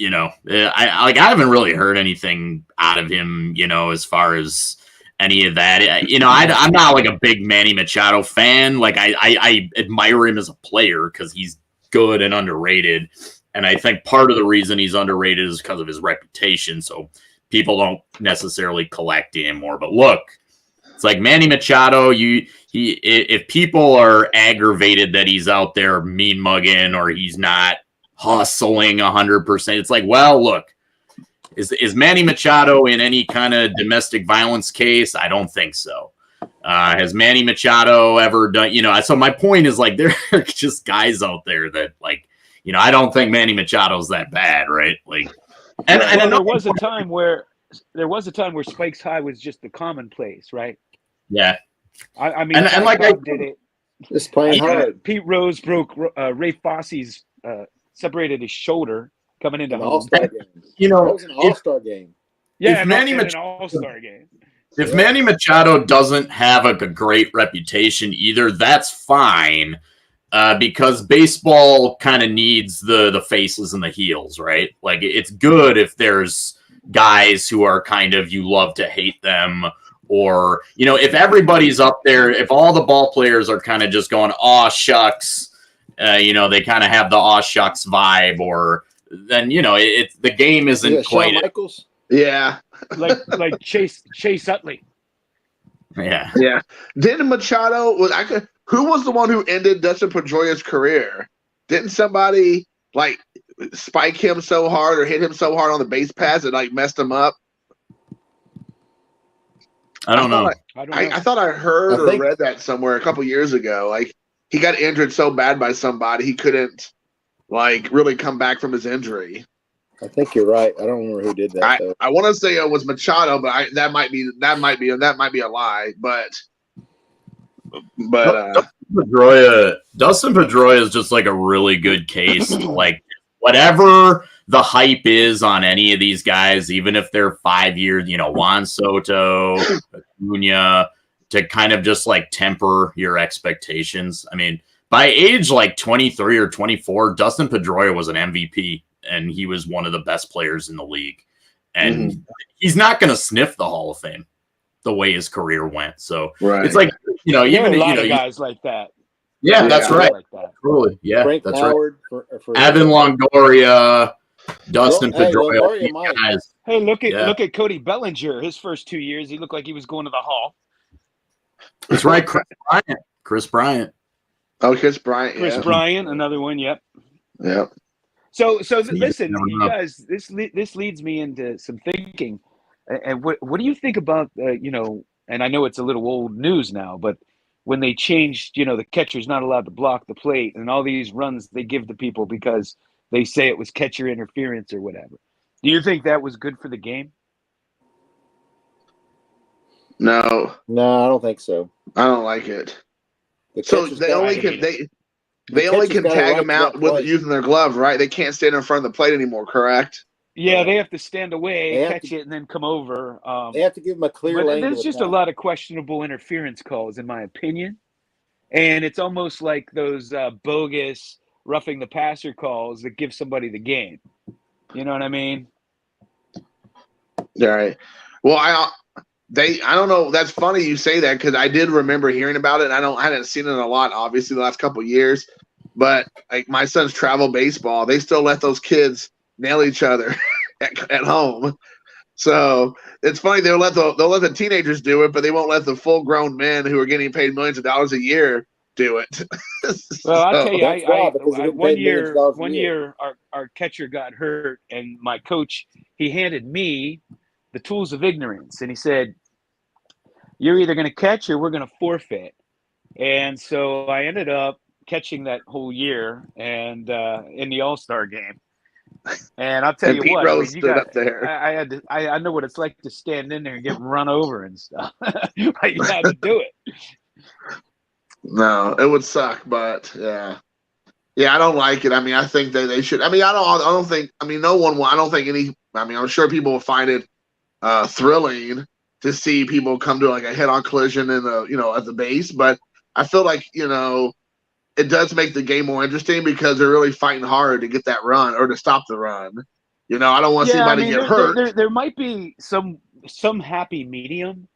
I haven't really heard anything out of him, as far as any of that. I'm not a big Manny Machado fan. I admire him as a player because he's good and underrated. And I think part of the reason he's underrated is because of his reputation. So people don't necessarily collect anymore. But look, it's Manny Machado. If people are aggravated that he's out there mean mugging or he's not hustling 100%, it's well, look, is Manny Machado in any kind of domestic violence case? I don't think so. Has Manny Machado ever done, so my point is there are just guys out there that I don't think Manny Machado's that bad, right? And there was a time where Spikes High was just the commonplace, right? Yeah. I mean, I did it. Just playing hard. Pete Rose broke Ray Fosse's separated his shoulder coming into An home. all-star game. that was an all-star game. Yeah, an all-star game. If Manny Machado doesn't have a great reputation either, that's fine. Because baseball kind of needs the faces and the heels, right? It's good if there's guys who are kind of, you love to hate them, or, if everybody's up there, if all the ball players are kind of just going, aw, shucks, they kind of have the aw, shucks vibe, or then, the game isn't quite. Shawn Michaels? Yeah. like Chase Utley. Yeah. Yeah. Didn't Machado who was the one who ended Dustin Pedroia's career? Didn't somebody spike him so hard or hit him so hard on the base pass that messed him up? I don't know. I thought I heard or read that somewhere a couple years ago. he got injured so bad by somebody he couldn't like really come back from his injury. I think you're right. I don't remember who did that though. I want to say it was Machado, but that might be a lie. But Dustin Pedroia is just like a really good case. Like whatever the hype is on any of these guys, even if they're 5 years, Juan Soto, Acuna, to kind of just like temper your expectations. I mean, by age like 23 or 24, Dustin Pedroia was an MVP. And he was one of the best players in the league. And he's not going to sniff the Hall of Fame the way his career went. So it's like, even a lot of guys like that. Yeah, that's right. Like that. Totally. Yeah, Frank that's Howard right. For Evan Longoria, Dustin Pedroia. Guys. Hey, look at Cody Bellinger. His first 2 years, he looked like he was going to the Hall. That's right. Chris Bryant. Oh, Chris Bryant. Chris Bryant, another one. Yep. Yep. So listen, you guys. This leads me into some thinking. And what do you think about And I know it's a little old news now, but when they changed, the catcher's not allowed to block the plate, and all these runs they give to people because they say it was catcher interference or whatever. Do you think that was good for the game? No, I don't think so. I don't like it. So they only can tag them out with using their glove, right? They can't stand in front of the plate anymore, correct? Yeah, they have to stand away, catch it, and then come over. They have to give them a clear lane. There's just a lot of questionable interference calls, in my opinion. And it's almost like those bogus roughing the passer calls that give somebody the game. You know what I mean? All right. Well, I don't know. That's funny you say that because I did remember hearing about it. I hadn't seen it a lot, obviously, the last couple of years. But like my son's travel baseball, they still let those kids nail each other at home. So it's funny they'll let the teenagers do it, but they won't let the full grown men who are getting paid millions of dollars a year do it. Well, I'll tell you, one year our catcher got hurt, and my coach, he handed me the tools of ignorance, and he said, "You're either going to catch or we're going to forfeit." And so I ended up catching that whole year and in the All-Star game. And I'll tell you Pete what, Rose stood up there. I know what it's like to stand in there and get run over and stuff. But you had to do it. No, it would suck, but yeah, I don't like it. I mean, I think that they should. I mean, I don't think. I mean, no one will. I don't think any. I mean, I'm sure people will find it thrilling to see people come to like a head-on collision in the at the base, but I feel like it does make the game more interesting because they're really fighting hard to get that run or to stop the run. I don't want to see anybody get hurt. There might be some happy medium.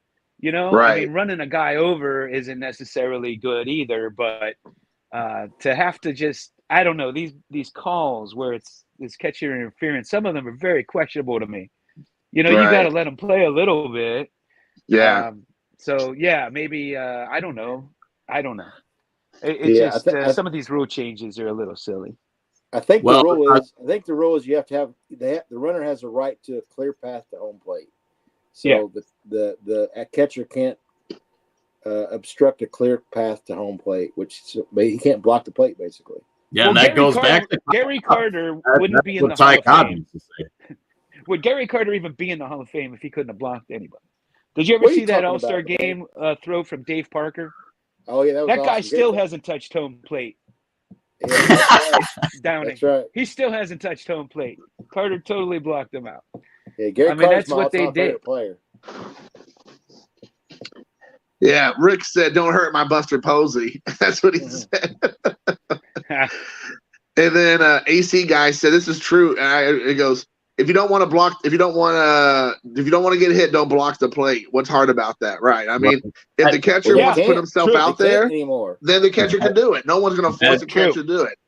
Right. I mean, running a guy over isn't necessarily good either, but to have to just, I don't know, these calls where it's catcher interference, some of them are very questionable to me. You got to let them play a little bit. Yeah. So yeah, maybe I don't know. It's some of these rule changes are a little silly. I think the rule is you have to have the runner has a right to a clear path to home plate. So the catcher can't obstruct a clear path to home plate, he can't block the plate basically. Yeah, and that goes back to Gary Carter wouldn't be in the Hall of Fame. Would Gary Carter even be in the Hall of Fame if he couldn't have blocked anybody? Did you ever see that All-Star game throw from Dave Parker? Oh yeah, that guy still hasn't touched home plate. Yeah, that's right. Downing. That's right. He still hasn't touched home plate. Carter totally blocked him out. Yeah, Gary Carter's that's what they did. Player. Yeah, Rick said, "Don't hurt my Buster Posey." That's what he said. And then AC guy said, "This is true." And it goes, if you don't want to get hit, don't block the plate. What's hard about that, right? I mean, if the catcher wants to put himself out there, then the catcher can do it. No one's going to force the catcher to do it.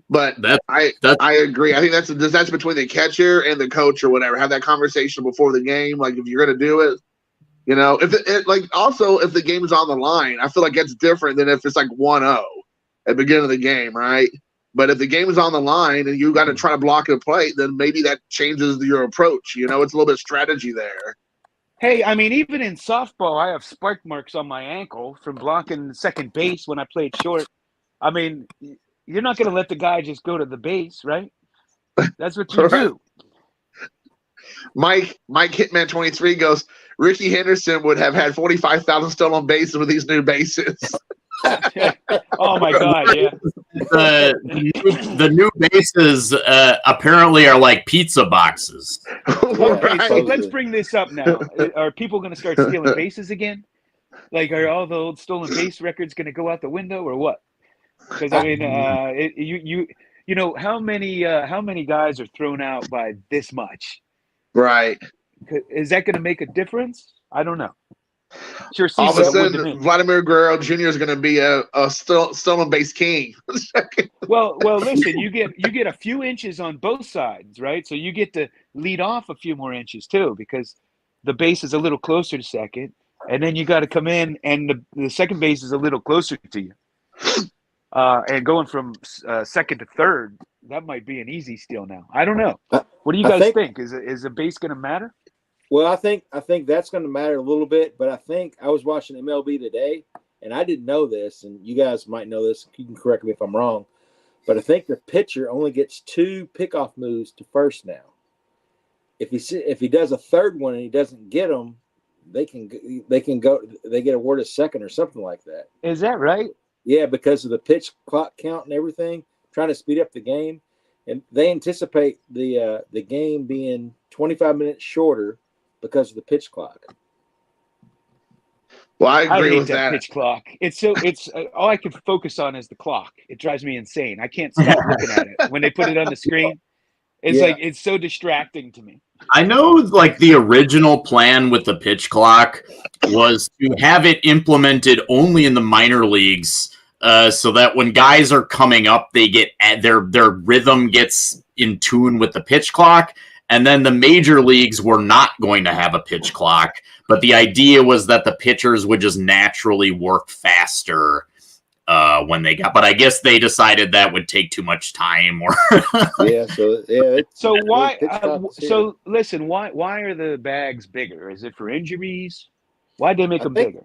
But I agree. I think that's between the catcher and the coach or whatever. Have that conversation before the game. Like if you're going to do it, if the game is on the line, I feel like it's different than if it's like 1-0 at the beginning of the game, right? But if the game is on the line and you got to try to block a plate, then maybe that changes your approach. It's a little bit of strategy there. Hey, I mean, even in softball, I have spark marks on my ankle from blocking second base when I played short I mean, you're not going to let the guy just go to the base, right? That's what you Right. do. Mike Hitman 23 goes, Ricky Henderson would have had 45,000 stolen bases with these new bases. Oh my God, yeah. The new bases apparently are like pizza boxes. Okay, so Right. let's bring this up now. Are people going to start stealing bases again? Like, are all the old stolen base records going to go out the window, or what? Because I mean, you know how many guys are thrown out by this much? Right. Is that going to make a difference? I don't know. Sure All seems of a like it would to sudden, me. Vladimir Guerrero Jr. is going to be a stolen base king. Well, listen, you get a few inches on both sides, right? So you get to lead off a few more inches too, because the base is a little closer to second, and then you got to come in, and the second base is a little closer to you. And going from second to third, that might be an easy steal now. I don't know. What do you guys think? Is a base going to matter? Well, I think that's going to matter a little bit, but I think I was watching MLB today, and I didn't know this, and you guys might know this. You can correct me if I'm wrong, but I think the pitcher only gets 2 pickoff moves to first now. If he does a third one and he doesn't get them, they get awarded second or something like that. Is that right? Yeah, because of the pitch clock count and everything, trying to speed up the game, and they anticipate the game being 25 minutes shorter because of the pitch clock. Well, I I agree hate with that. pitch clock. It's all I can focus on is the clock. It drives me insane. I can't stop looking at it when they put it on the screen. It's like it's so distracting to me. I know, like, the original plan with the pitch clock was to have it implemented only in the minor leagues, so that when guys are coming up, they get their rhythm gets in tune with the pitch clock. And then the major leagues were not going to have a pitch clock, but the idea was that the pitchers would just naturally work faster when they got. But I guess they decided that would take too much time. Or So why? So listen, why are the bags bigger? Is it for injuries? Why'd they make them bigger?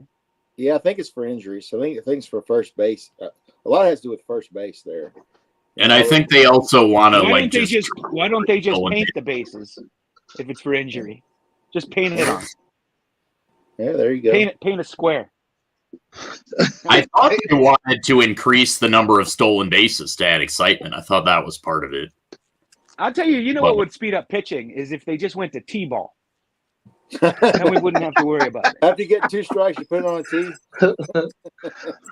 Yeah, I think it's for injuries. I think it's for first base. A lot has to do with first base there. And I think they also want to why don't they just paint the bases if it's for injury? Just paint it on. Yeah, there you go. Paint a square. I thought they wanted to increase the number of stolen bases to add excitement. I thought that was part of it. I'll tell you, what would speed up pitching is if they just went to T-ball. Then we wouldn't have to worry about it. After you get 2 strikes, you put it on a tee.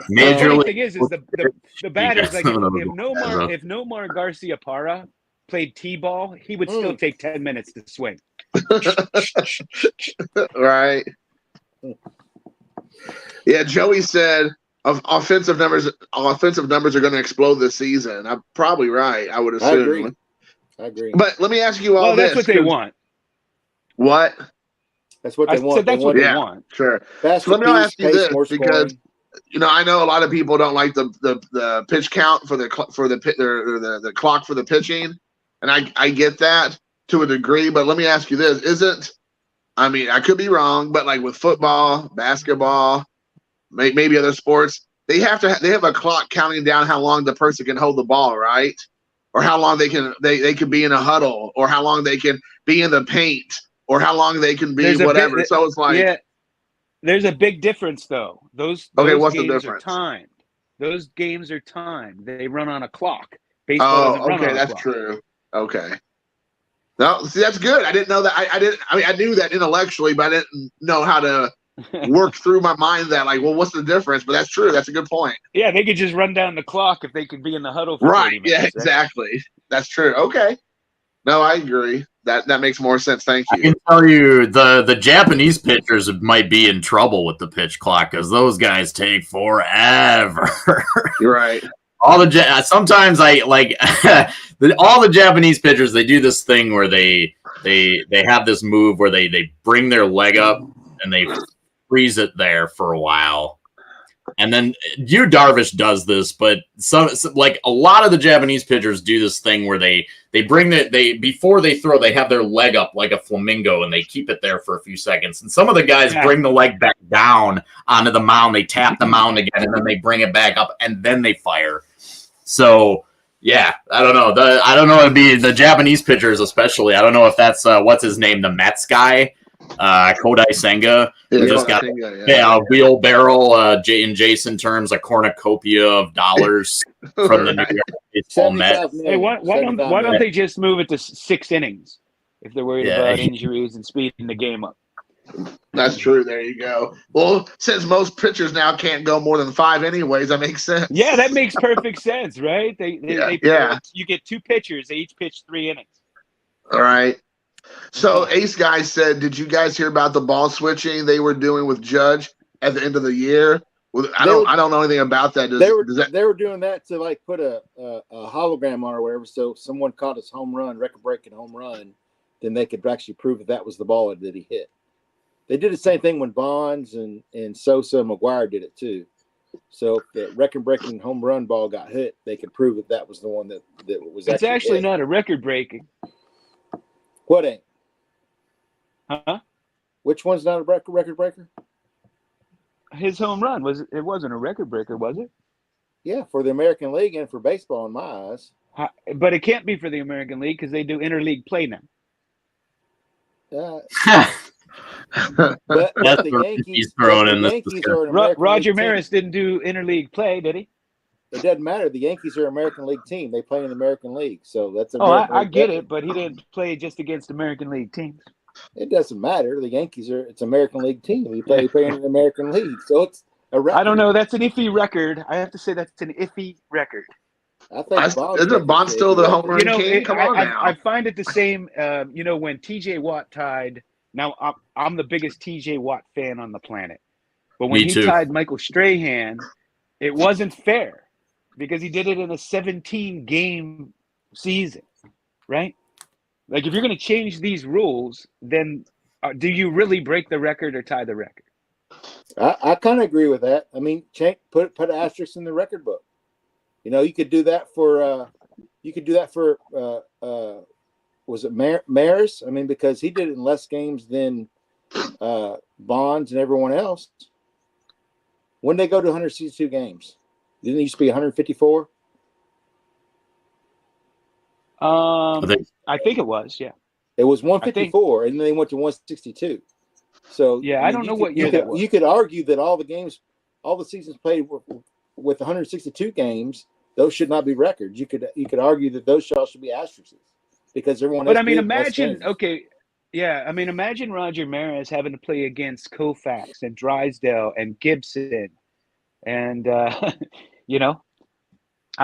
Major The league. thing is the batters, like if Nomar Garciaparra played T-ball, he would still take 10 minutes to swing. Right. Yeah, Joey said offensive numbers are going to explode this season. I'm probably right. I would assume. I agree. But let me ask you all that's this. what they want. What? That's what they want. That's what they want. Sure. Faster So let me ask you pace, this, more because scoring. I know a lot of people don't like the pitch count for the clock for the pitching, and I get that to a degree. But let me ask you this: I could be wrong, but like with football, basketball, maybe other sports, they have a clock counting down how long the person can hold the ball, right? Or how long they can be in a huddle, or how long they can be in the paint, or how long they can be whatever. So it's like, yeah, there's a big difference though. Those what's the games difference? are timed. Those games are timed. They run on a clock. Baseball doesn't run on a that's clock. true. Okay. No, see, that's good. I didn't know that. I knew that intellectually, but I didn't know how to work through my mind that, like, well, what's the difference? But that's true. That's a good point. Yeah, they could just run down the clock if they could be in the huddle for 30 Right. minutes. Yeah, exactly. That's true. Okay. No, I agree. That makes more sense. Thank I you. can tell you the Japanese pitchers might be in trouble with the pitch clock because those guys take forever. You're right. Sometimes I like all the Japanese pitchers. They do this thing where they have this move where they bring their leg up and they freeze it there for a while. And then Darvish does this, but like a lot of the Japanese pitchers do this thing where they before they throw, they have their leg up like a flamingo and they keep it there for a few seconds. And some of the guys bring the leg back down onto the mound. They tap the mound again and then they bring it back up and then they fire. So yeah, I don't know. I don't know. It'd be the Japanese pitchers, especially. I don't know if that's what's his name, the Mets guy, Kodai Senga, who just got wheelbarrow in Jason terms, a cornucopia of dollars from the New York Baseball Mets. Hey, why don't they just move it to 6 innings if they're worried about injuries and speeding the game up? That's true. There you go. Well, since most pitchers now can't go more than 5 anyways, that makes sense. Yeah, that makes perfect sense, right? You get 2 pitchers. They each pitch 3 innings. All right. So Ace Guy said, did you guys hear about the ball switching they were doing with Judge at the end of the year? I don't know anything about that. They were doing that to like put a hologram on or whatever. So if someone caught his home run, record-breaking home run, then they could actually prove that was the ball that he hit. They did the same thing when Bonds and Sosa and McGuire did it too. So if the record-breaking home run ball got hit, they could prove that was the one that was. It's actually hit. not a record-breaking. What ain't? Huh? Which one's not a record breaker? His home run wasn't a record breaker, was it? Yeah, for the American League and for baseball, in my eyes. But it can't be for the American League because they do interleague play now. But the Yankees are Roger Maris didn't do interleague play, did he? It doesn't matter. The Yankees are an American League team. They play in the American League, so that's. I get it, but he didn't play just against American League teams. It doesn't matter. The Yankees it's American League team. He play in the American League, so it's a record. I don't know. That's an iffy record. I have to say that's an iffy record. I think isn't Bond still the home run king? Come on now. I find it the same. When T.J. Watt tied. Now I'm the biggest T.J. Watt fan on the planet, but when he tied Michael Strahan, it wasn't fair because he did it in a 17-game season, right? Like if you're going to change these rules, then do you really break the record or tie the record? I kind of agree with that. I mean, put an asterisk in the record book. You could do that for was it Maris? I mean, because he did it in less games than Bonds and everyone else. When they go to 162 games, didn't it used to be 154? I think it was, yeah. It was 154, and then they went to 162. So yeah, I don't know what year that was. You could argue that all the seasons played with 162 games, those should not be records. You could argue that those should be asterisks because everyone. But I mean, imagine imagine Roger Maris having to play against Koufax and Drysdale and Gibson, and I'm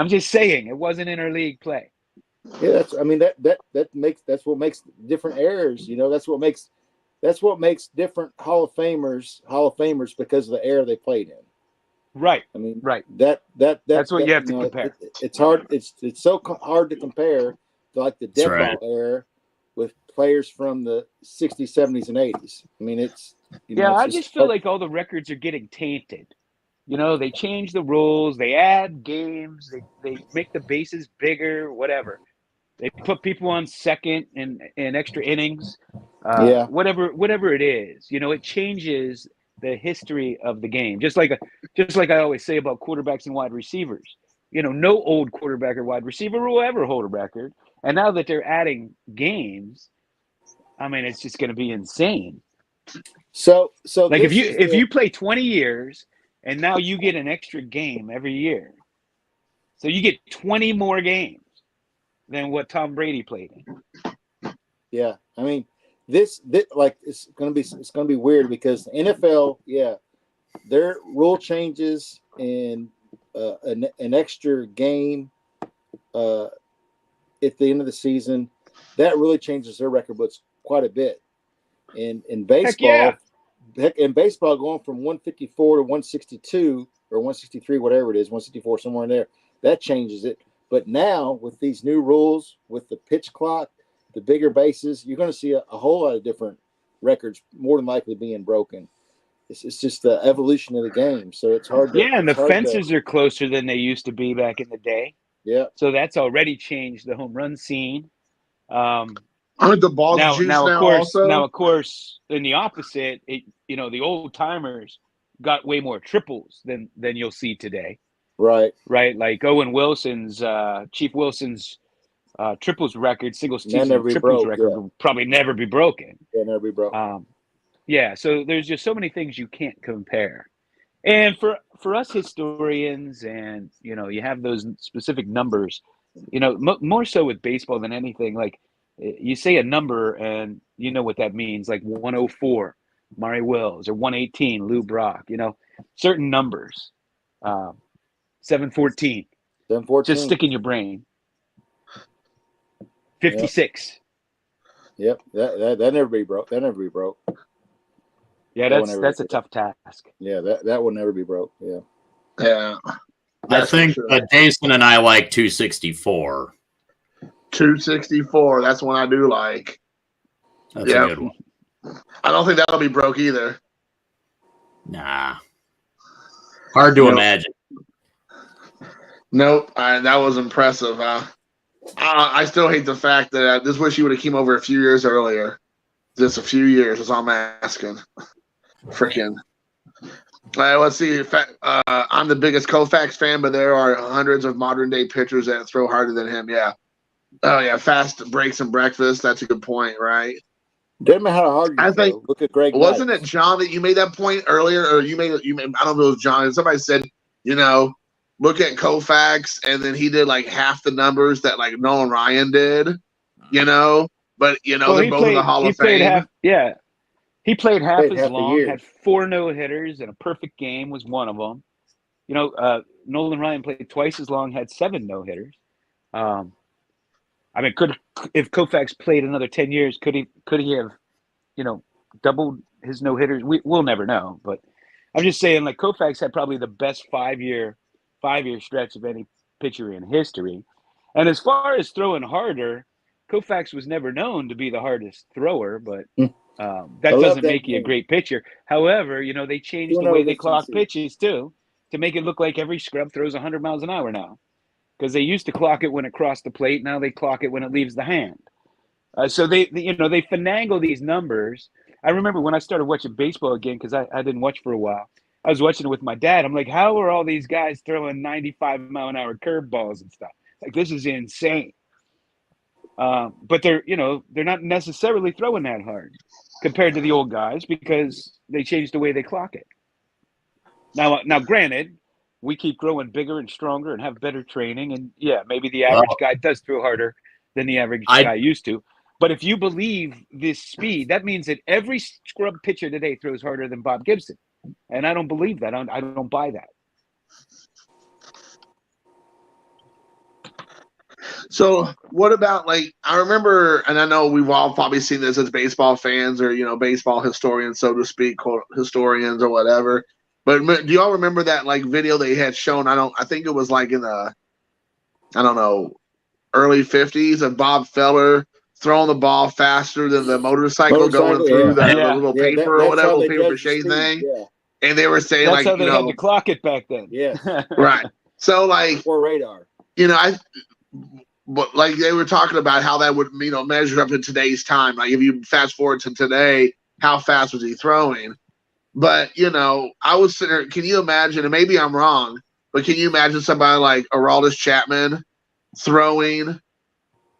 just saying it wasn't interleague play. Yeah, that's what makes different errors. That's what makes different Hall of Famers because of the era they played in. Right. I mean, right. That's what you have to compare. It's hard. It's so hard to compare to like the dead ball era with players from the 60s, 70s, and 80s. I mean, I just feel like all the records are getting tainted. They change the rules, they add games, they make the bases bigger, whatever. They put people on second in extra innings. Whatever it is, it changes the history of the game. Just like I always say about quarterbacks and wide receivers. No old quarterback or wide receiver will ever hold a record. And now that they're adding games, I mean, it's just going to be insane. So like if you play 20 years and now you get an extra game every year, so you get 20 more games than what Tom Brady played in. Yeah, I mean, this it's gonna be weird because the NFL, their rule changes and an extra game at the end of the season that really changes their record books quite a bit. In baseball, in baseball, going from 154 to 162 or 163, whatever it is, 164 somewhere in there, that changes it. But now with these new rules, with the pitch clock, the bigger bases, you're going to see a whole lot of different records more than likely being broken. It's just the evolution of the game. So it's hard. And the fences are closer than they used to be back in the day. Yeah. So that's already changed the home run scene. Aren't the balls juiced now also? Now, of course, in the opposite, the old timers got way more triples than you'll see today. Right. right? Like Owen Wilson's, Chief Wilson's triples record, single That season never be triples broke. record Yeah. will probably never be broken. Yeah, never be broke. Yeah, so there's just so many things you can't compare. And for us historians, and you have those specific numbers, more so with baseball than anything. Like you say a number, and you know what that means. Like 104, Maury Wills, or 118, Lou Brock. Certain numbers. 714, 714. just stick in your brain. 56. Yep. That never be broke. That never be broke. Yeah, that's a tough task. Yeah, that will never be broke. Yeah. Yeah. I think Jason and I like 264. 264. That's one I do like. That's a good one. I don't think that'll be broke either. Nah. Hard to imagine. Nope. That was impressive. I still hate the fact that I just wish you would have came over a few years earlier. Just a few years is all I'm asking. Freaking. Let's see. I'm the biggest Koufax fan, but there are hundreds of modern day pitchers that throw harder than him. Yeah. Oh yeah, fast breaks and breakfast. That's a good point, right? Doesn't matter how hard you throw. Look at Greg. Wasn't it John that you made that point earlier, or you made? I don't know if it was John. Somebody said, look at Koufax, and then he did like half the numbers that like Nolan Ryan did. But they're both in the Hall of Fame. He played half as long, had 4 no-hitters, and a perfect game was one of them. Nolan Ryan played twice as long, had 7 no-hitters. If Koufax played another 10 years, could he have, doubled his no-hitters? We'll never know. But I'm just saying, like, Koufax had probably the best 5-year stretch of any pitcher in history. And as far as throwing harder, Koufax was never known to be the hardest thrower, but that doesn't make you a great pitcher. However, they changed the way they clock pitches too, to make it look like every scrub throws 100 miles an hour now, because they used to clock it when it crossed the plate. Now they clock it when it leaves the hand. So they finagle these numbers. I remember when I started watching baseball again, because I didn't watch for a while. I was watching it with my dad. I'm like, how are all these guys throwing 95-mile-an-hour curveballs and stuff? Like, this is insane. But they're not necessarily throwing that hard compared to the old guys, because they changed the way they clock it. Now, granted, we keep growing bigger and stronger and have better training, and maybe the average guy does throw harder than the average guy used to. But if you believe this speed, that means that every scrub pitcher today throws harder than Bob Gibson, and I don't believe that. I don't buy that. So what about, like, I remember, and I know we've all probably seen this as baseball fans or, baseball historians, so to speak, quote, historians or whatever. But do y'all remember that, like, video they had shown? I think it was like in the, early 50s of Bob Feller throwing the ball faster than the motorcycle going through the little paper or whatever, paper mache thing. Yeah. And they were saying, that's how they had to clock it back then. Yeah. Right. So, like, or radar. But like they were talking about how that would, measure up in today's time. Like if you fast forward to today, how fast was he throwing? But, I was sitting there, can you imagine, and maybe I'm wrong, but can you imagine somebody like Aroldis Chapman throwing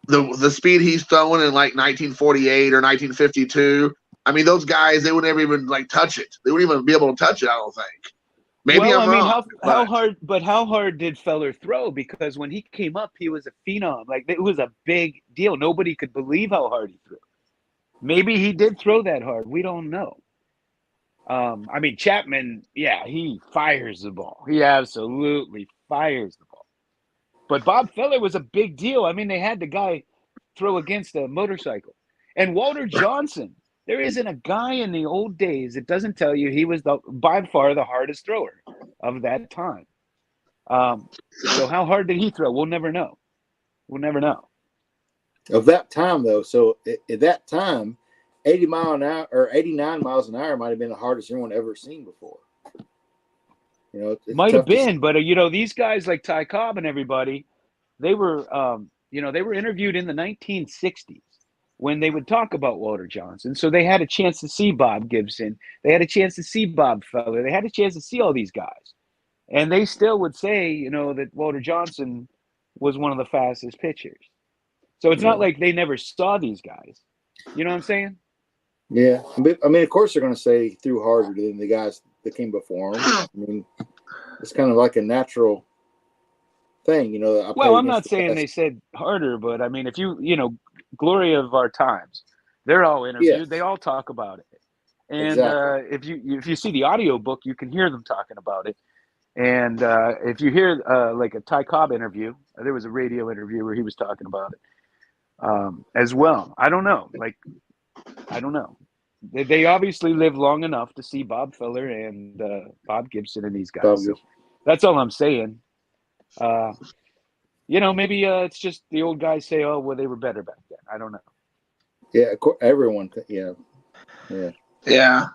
the speed he's throwing in like 1948 or 1952? I mean, those guys, they would never even like touch it. They wouldn't even be able to touch it, I don't think. Maybe I'm wrong. How hard did Feller throw? Because when he came up, he was a phenom. Like, it was a big deal. Nobody could believe how hard he threw. Maybe he did throw that hard. We don't know. Chapman, he fires the ball. He absolutely fires the ball. But Bob Feller was a big deal. I mean, they had the guy throw against a motorcycle. And Walter Johnson. There isn't a guy in the old days that doesn't tell you he was by far the hardest thrower of that time. So how hard did he throw? We'll never know. Of that time, though, so at that time, 80 mile an hour or 89 miles an hour might have been the hardest anyone ever seen before. Might have been, but these guys like Ty Cobb and everybody, they were interviewed in the 1960s. When they would talk about Walter Johnson. So they had a chance to see Bob Gibson. They had a chance to see Bob Feller. They had a chance to see all these guys. And they still would say, you know, that Walter Johnson was one of the fastest pitchers. So it's not like they never saw these guys. You know what I'm saying? Yeah. I mean, of course they're going to say he threw harder than the guys that came before him. I mean, it's kind of like a natural thing, you know. Well, I'm not saying they said harder, but I mean, if you know, Glory of Our Times, they're all interviewed. Yes. They all talk about it. And Exactly. if you see the audio book, you can hear them talking about it. And if you hear like a Ty Cobb interview, there was a radio interview where he was talking about it as well. I don't know. Like, I don't know. They obviously lived long enough to see Bob Feller and Bob Gibson and these guys. So that's all I'm saying. You know, maybe it's just the old guys say, oh, well, they were better back then. I don't know. Yeah, of course, everyone. Yeah. Yeah.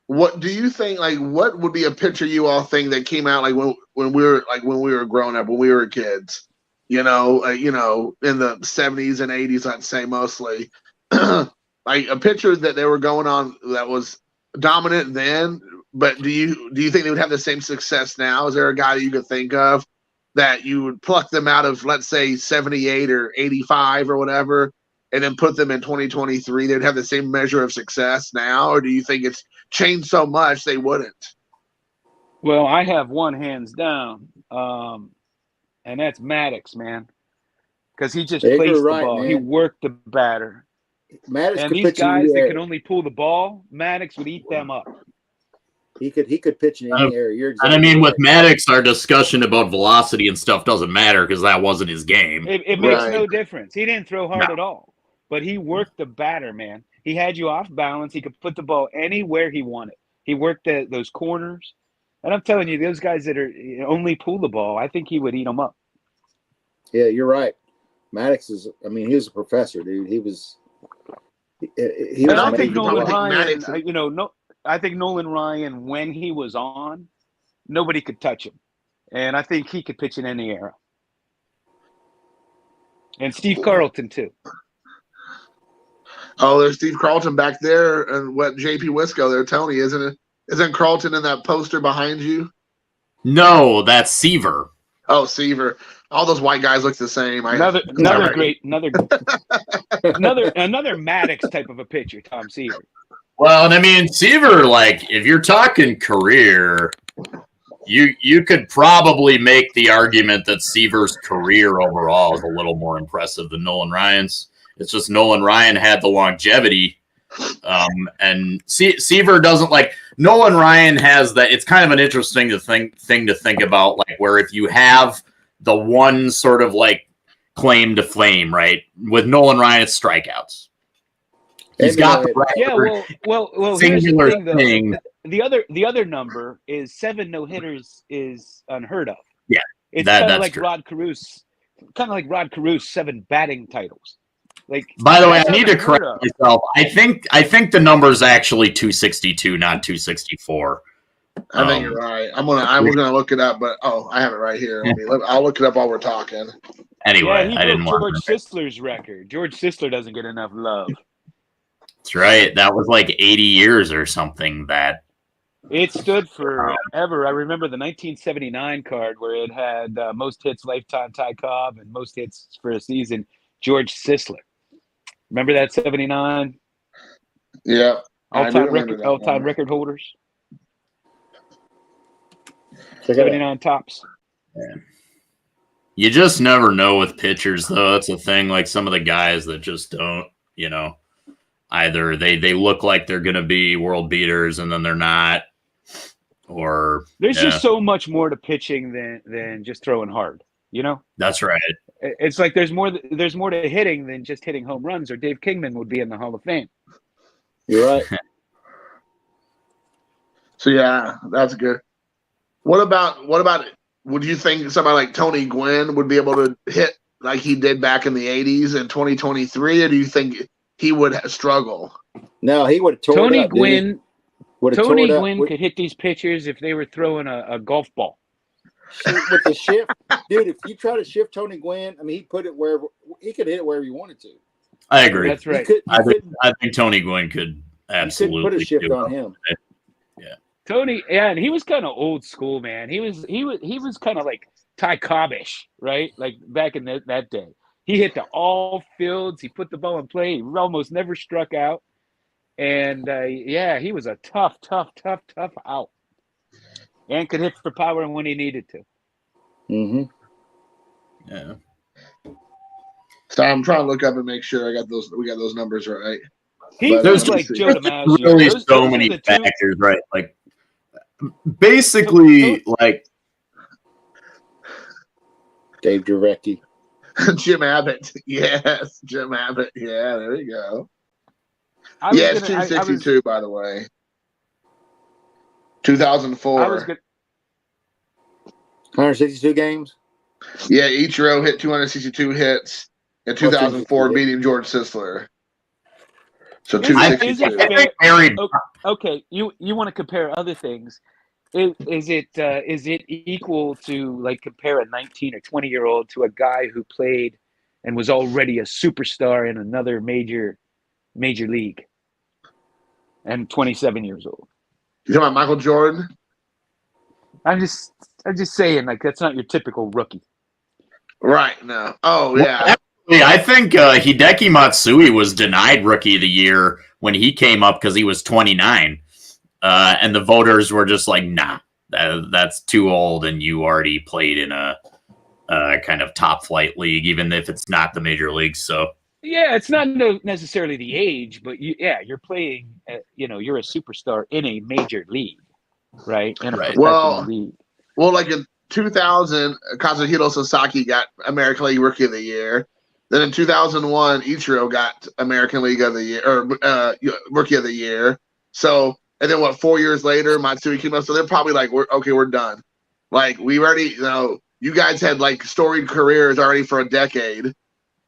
What do you think? Like, what would be a picture you all think that came out like when we were growing up, when we were kids? You know, in the 70s and 80s, I'd say mostly. Like a picture that they were going on that was dominant then, but do you think they would have the same success now? Is there a guy that you could think of that you would pluck them out of, let's say 78 or 85 or whatever, and then put them in 2023? They'd have the same measure of success now, or do you think it's changed so much they wouldn't? Well, I have one hands down, and that's Maddox, man, because he just placed the ball. Man. He worked the batter. Maddox and these guys that can only pull the ball, Maddox would eat them up. He could pitch in any area. You're exactly and I mean, with Maddox, our discussion about velocity and stuff doesn't matter because that wasn't his game. It makes no difference. He didn't throw hard at all, but he worked the batter, man. He had you off balance. He could put the ball anywhere he wanted. He worked those corners. And I'm telling you, those guys that are only pull the ball, I think he would eat them up. Yeah, you're right. Maddox is, I mean, he was a professor, dude. He was. And I think Nolan Ryan, I think Nolan Ryan, when he was on, nobody could touch him. And I think he could pitch in any era. And Steve Carlton, too. Oh, there's Steve Carlton back there, and what JP Wisco there, Tony, isn't it? Isn't Carlton in that poster behind you? No, that's Seaver. Oh, Seaver. All those white guys look the same. Another Maddox type of a pitcher, Tom Seaver. Well, and I mean, Seaver, like, if you're talking career, you could probably make the argument that Seaver's career overall is a little more impressive than Nolan Ryan's. It's just Nolan Ryan had the longevity, and Seaver doesn't. Like, Nolan Ryan has that. It's kind of an interesting thing to think about, like, where if you have the one sort of like claim to fame, right? With Nolan Ryan, it's strikeouts. He's got the record. Well. Singular here's the thing, though. thing. The other number is 7 no-hitters is unheard of. Yeah, it's kind of like true. Rod Carew, 7 batting titles. Like, by the way, I need to correct myself. I think the number is actually 262, not 264. I think you're right. I was gonna look it up, but I have it right here. I'll look it up while we're talking. Anyway, I didn't want George Sisler's record. George Sisler doesn't get enough love. That's right. That was like 80 years or something. That it stood forever. I remember the 1979 card where it had most hits lifetime Ty Cobb and most hits for a season George Sisler. Remember that 79? Yeah. All-time record holders. 79 tops. Yeah. You just never know with pitchers, though. That's the thing. Like, some of the guys that just don't, either they look like they're going to be world beaters and then they're not. Or there's just so much more to pitching than just throwing hard. That's right. It's like there's more to hitting than just hitting home runs, or Dave Kingman would be in the Hall of Fame. You're right. So yeah, that's good. What about would you think somebody like Tony Gwynn would be able to hit like he did back in the 80s in 2023, or do you think he would struggle? No, he would have tore Tony it up, Gwynn. Tony Gwynn could hit these pitchers if they were throwing a golf ball. With the shift, dude, if you try to shift Tony Gwynn, I mean, he could hit it wherever he wanted to. I agree. That's right. I think Tony Gwynn could absolutely put a shift on him. Yeah. Tony, yeah, and he was kind of old school, man. He was kind of like Ty Cobb-ish, right? Like back in that day. He hit the all fields. He put the ball in play. He almost never struck out. And yeah, he was a tough out, and could hit for power when he needed to. Mm-hmm. Yeah. So I'm trying to look up and make sure we got those numbers right. He But, was let me like see. Joe DiMaggio. Really, Those so are many the two- factors, right? Like, basically, like Dave Jarecki. Jim Abbott. Yes, Jim Abbott. Yeah, there you go. I was Yeah, it's gonna- I was- 262, by the way. 2004. I was good. 162 games. Yeah, Ichiro hit 262 hits in 2004, beating George Sisler. So Is it 262. fair- married. Okay, you want to compare other things. Is it equal to like compare a 19 or 20-year-old to a guy who played and was already a superstar in another major league and 27 years old? You talking about Michael Jordan? I'm just saying, like, that's not your typical rookie. Right, no. Oh, yeah. Actually, I think Hideki Matsui was denied Rookie of the Year when he came up because he was 29. And the voters were just like, nah, that's too old, and you already played in a kind of top flight league, even if it's not the major leagues. So Yeah, it's not necessarily the age, but you're playing. You're a superstar in a major league, right? In a Right. professional league. Well, like in 2000, Kazuhiro Sasaki got American League Rookie of the Year. Then in 2001, Ichiro got American League of the Year or Rookie of the Year. So, and then 4 years later, Matsui came up. So they're probably like, we're done. Like we already, you guys had like storied careers already for a decade.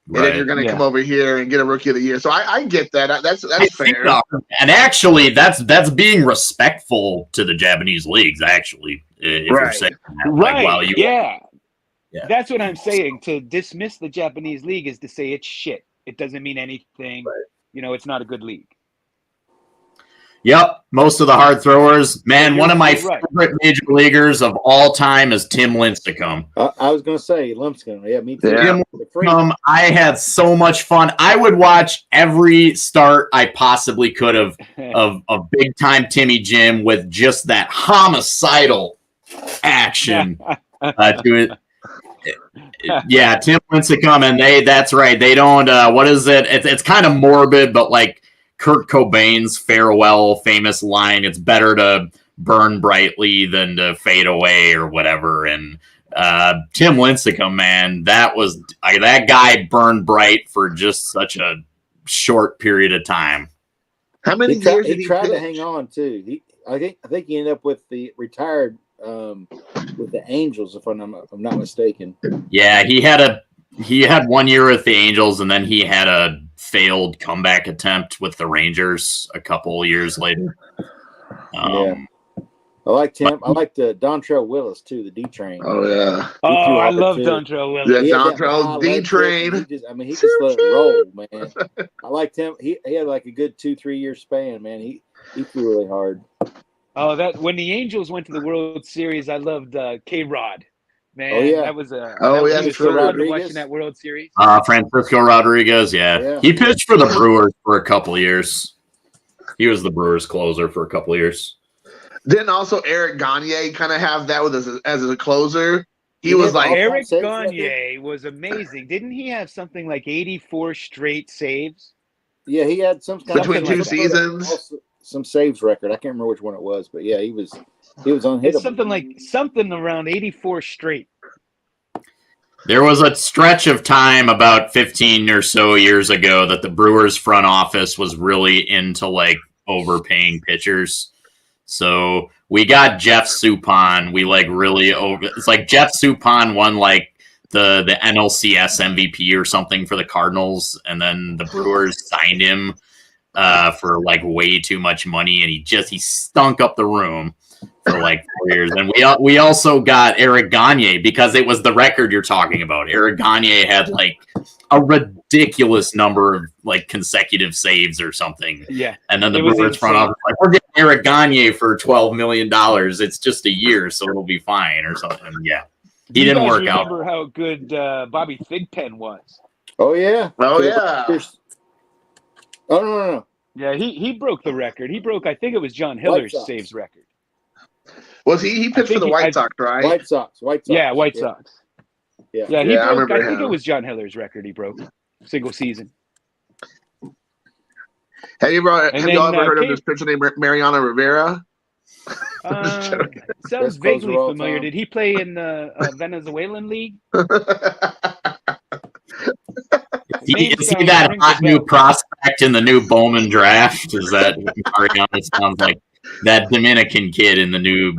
And then you're going to come over here and get a Rookie of the Year. So I get that. That's fair. And actually, that's being respectful to the Japanese leagues. Actually, if you're saying that, Right? Like, wow, yeah. Yeah. That's what I'm saying. To dismiss the Japanese league is to say it's shit. It doesn't mean anything. Right. It's not a good league. Yep, most of the hard throwers. Man, one of my favorite major leaguers of all time is Tim Lincecum. I was going to say Lincecum. Yeah, me too. Tim Lincecum, I had so much fun. I would watch every start I possibly could of big time Timmy Jim with just that homicidal action to it. Yeah, Tim Lincecum, and that's right. They don't. What is it? It's kind of morbid, but like Kurt Cobain's farewell famous line, it's better to burn brightly than to fade away or whatever. And Tim Lincecum, man, that guy burned bright for just such a short period of time. How many years did he tried to hang on too? I think he ended up with the retired with the Angels, if I'm not mistaken. Yeah, he had 1 year with the Angels, and then he had a failed comeback attempt with the Rangers a couple years later. I liked him. I liked Dontrelle Willis too, the D Train. Oh yeah. I love Dontrelle Willis. Yeah, Dontrelle D Train. He just let it roll, man. I liked him. He had like a good 2-3 year span, man. He threw really hard. Oh, that when the Angels went to the World Series, I loved K-Rod. Man, oh, yeah. that was watching that World Series. Francisco Rodriguez, yeah. He pitched for the Brewers for a couple of years. He was the Brewers closer for a couple of years. Didn't also Eric Gagne kind of have that as a closer? He was like Eric Gagne was amazing. Didn't he have something like 84 straight saves? Yeah, he had some kind between two seasons. Some saves record. I can't remember which one it was, but yeah, he was unhittable. It's something around 84 straight. There was a stretch of time about 15 or so years ago that the Brewers front office was really into like overpaying pitchers. So we got Jeff Suppan. It's like Jeff Suppan won like the NLCS MVP or something for the Cardinals, and then the Brewers signed him for like way too much money, and he stunk up the room. for like 4 years. And we also got Eric Gagne because it was the record you're talking about. Eric Gagne had like a ridiculous number of like consecutive saves or something. Yeah. And then the Brewers front office like, we're getting Eric Gagne for $12 million. It's just a year, so it'll be fine or something. Yeah. He didn't work out. Remember how good Bobby Thigpen was? Oh yeah. Oh yeah. Oh no. Yeah, he broke the record. He broke, I think it was John Hiller's saves record. Was he pitched for the White Sox, right? White Sox. Yeah, White Sox. Yeah. Yeah, he broke, I think him. it was John Hiller's record he broke. Single season. Have you all ever heard of this pitcher named Mariano Rivera? Sounds vaguely familiar. Did he play in the Venezuelan league? Is he that hot new prospect in the new Bowman draft? Is that Mariano sounds like that Dominican kid in the new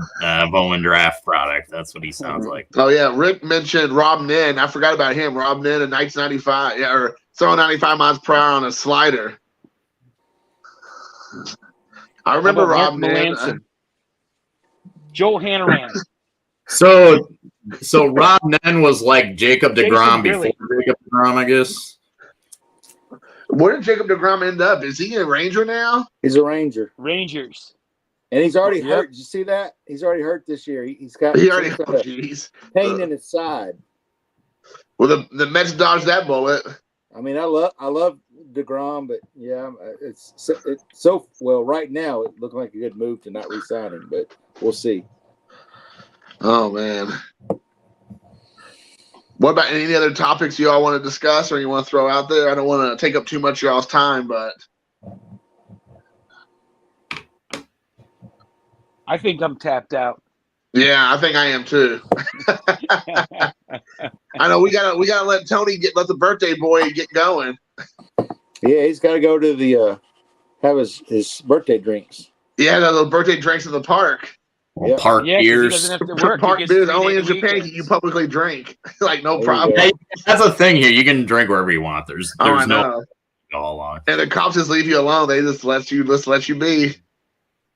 Bowman draft product? That's what he sounds like. Oh yeah, Rick mentioned Rob Nin. I forgot about him. Rob Nin in 1995, or throwing 95 miles per hour on a slider. I remember Rob Nin. Joel Hanrahan. So Rob Nen was like Jacob deGrom before Jacob deGrom, I guess. Where did Jacob deGrom end up? Is he a Ranger now? He's a Ranger. Rangers. And he's already hurt. Did you see that? He's already hurt this year. He's got pain in his side. Well, the Mets dodged that bullet. I mean, I love deGrom, but yeah, it's so well right now. It looked like a good move to not re-sign him, but we'll see. Oh man. What about any other topics you all want to discuss or you want to throw out there? I don't want to take up too much of y'all's time, but I think I'm tapped out. yeah, I think I am too. I know we gotta let Tony let the birthday boy get going. Yeah, he's got to go to the have his birthday drinks. Yeah, those birthday drinks in the park. Yep. Park beers. Park beers only in Japan can you publicly drink. Like no problem. Hey, that's a thing here. You can drink wherever you want. There's no all along. And the cops just leave you alone. They just let you be.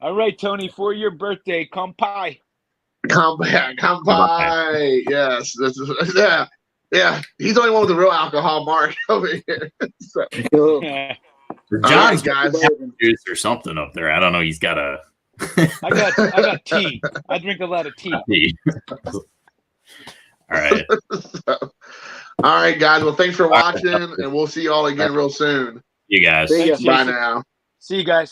All right, Tony, for your birthday, kampai. Kampai. Yes. Yeah. He's the only one with the real alcohol, Mark, over here. So. John's guys. Juice or something up there. I don't know. He's got a. I got tea. I drink a lot of tea. All right. All right, guys. Well, thanks for watching, and we'll see you all again real soon. You guys. See ya. Bye now. See you guys.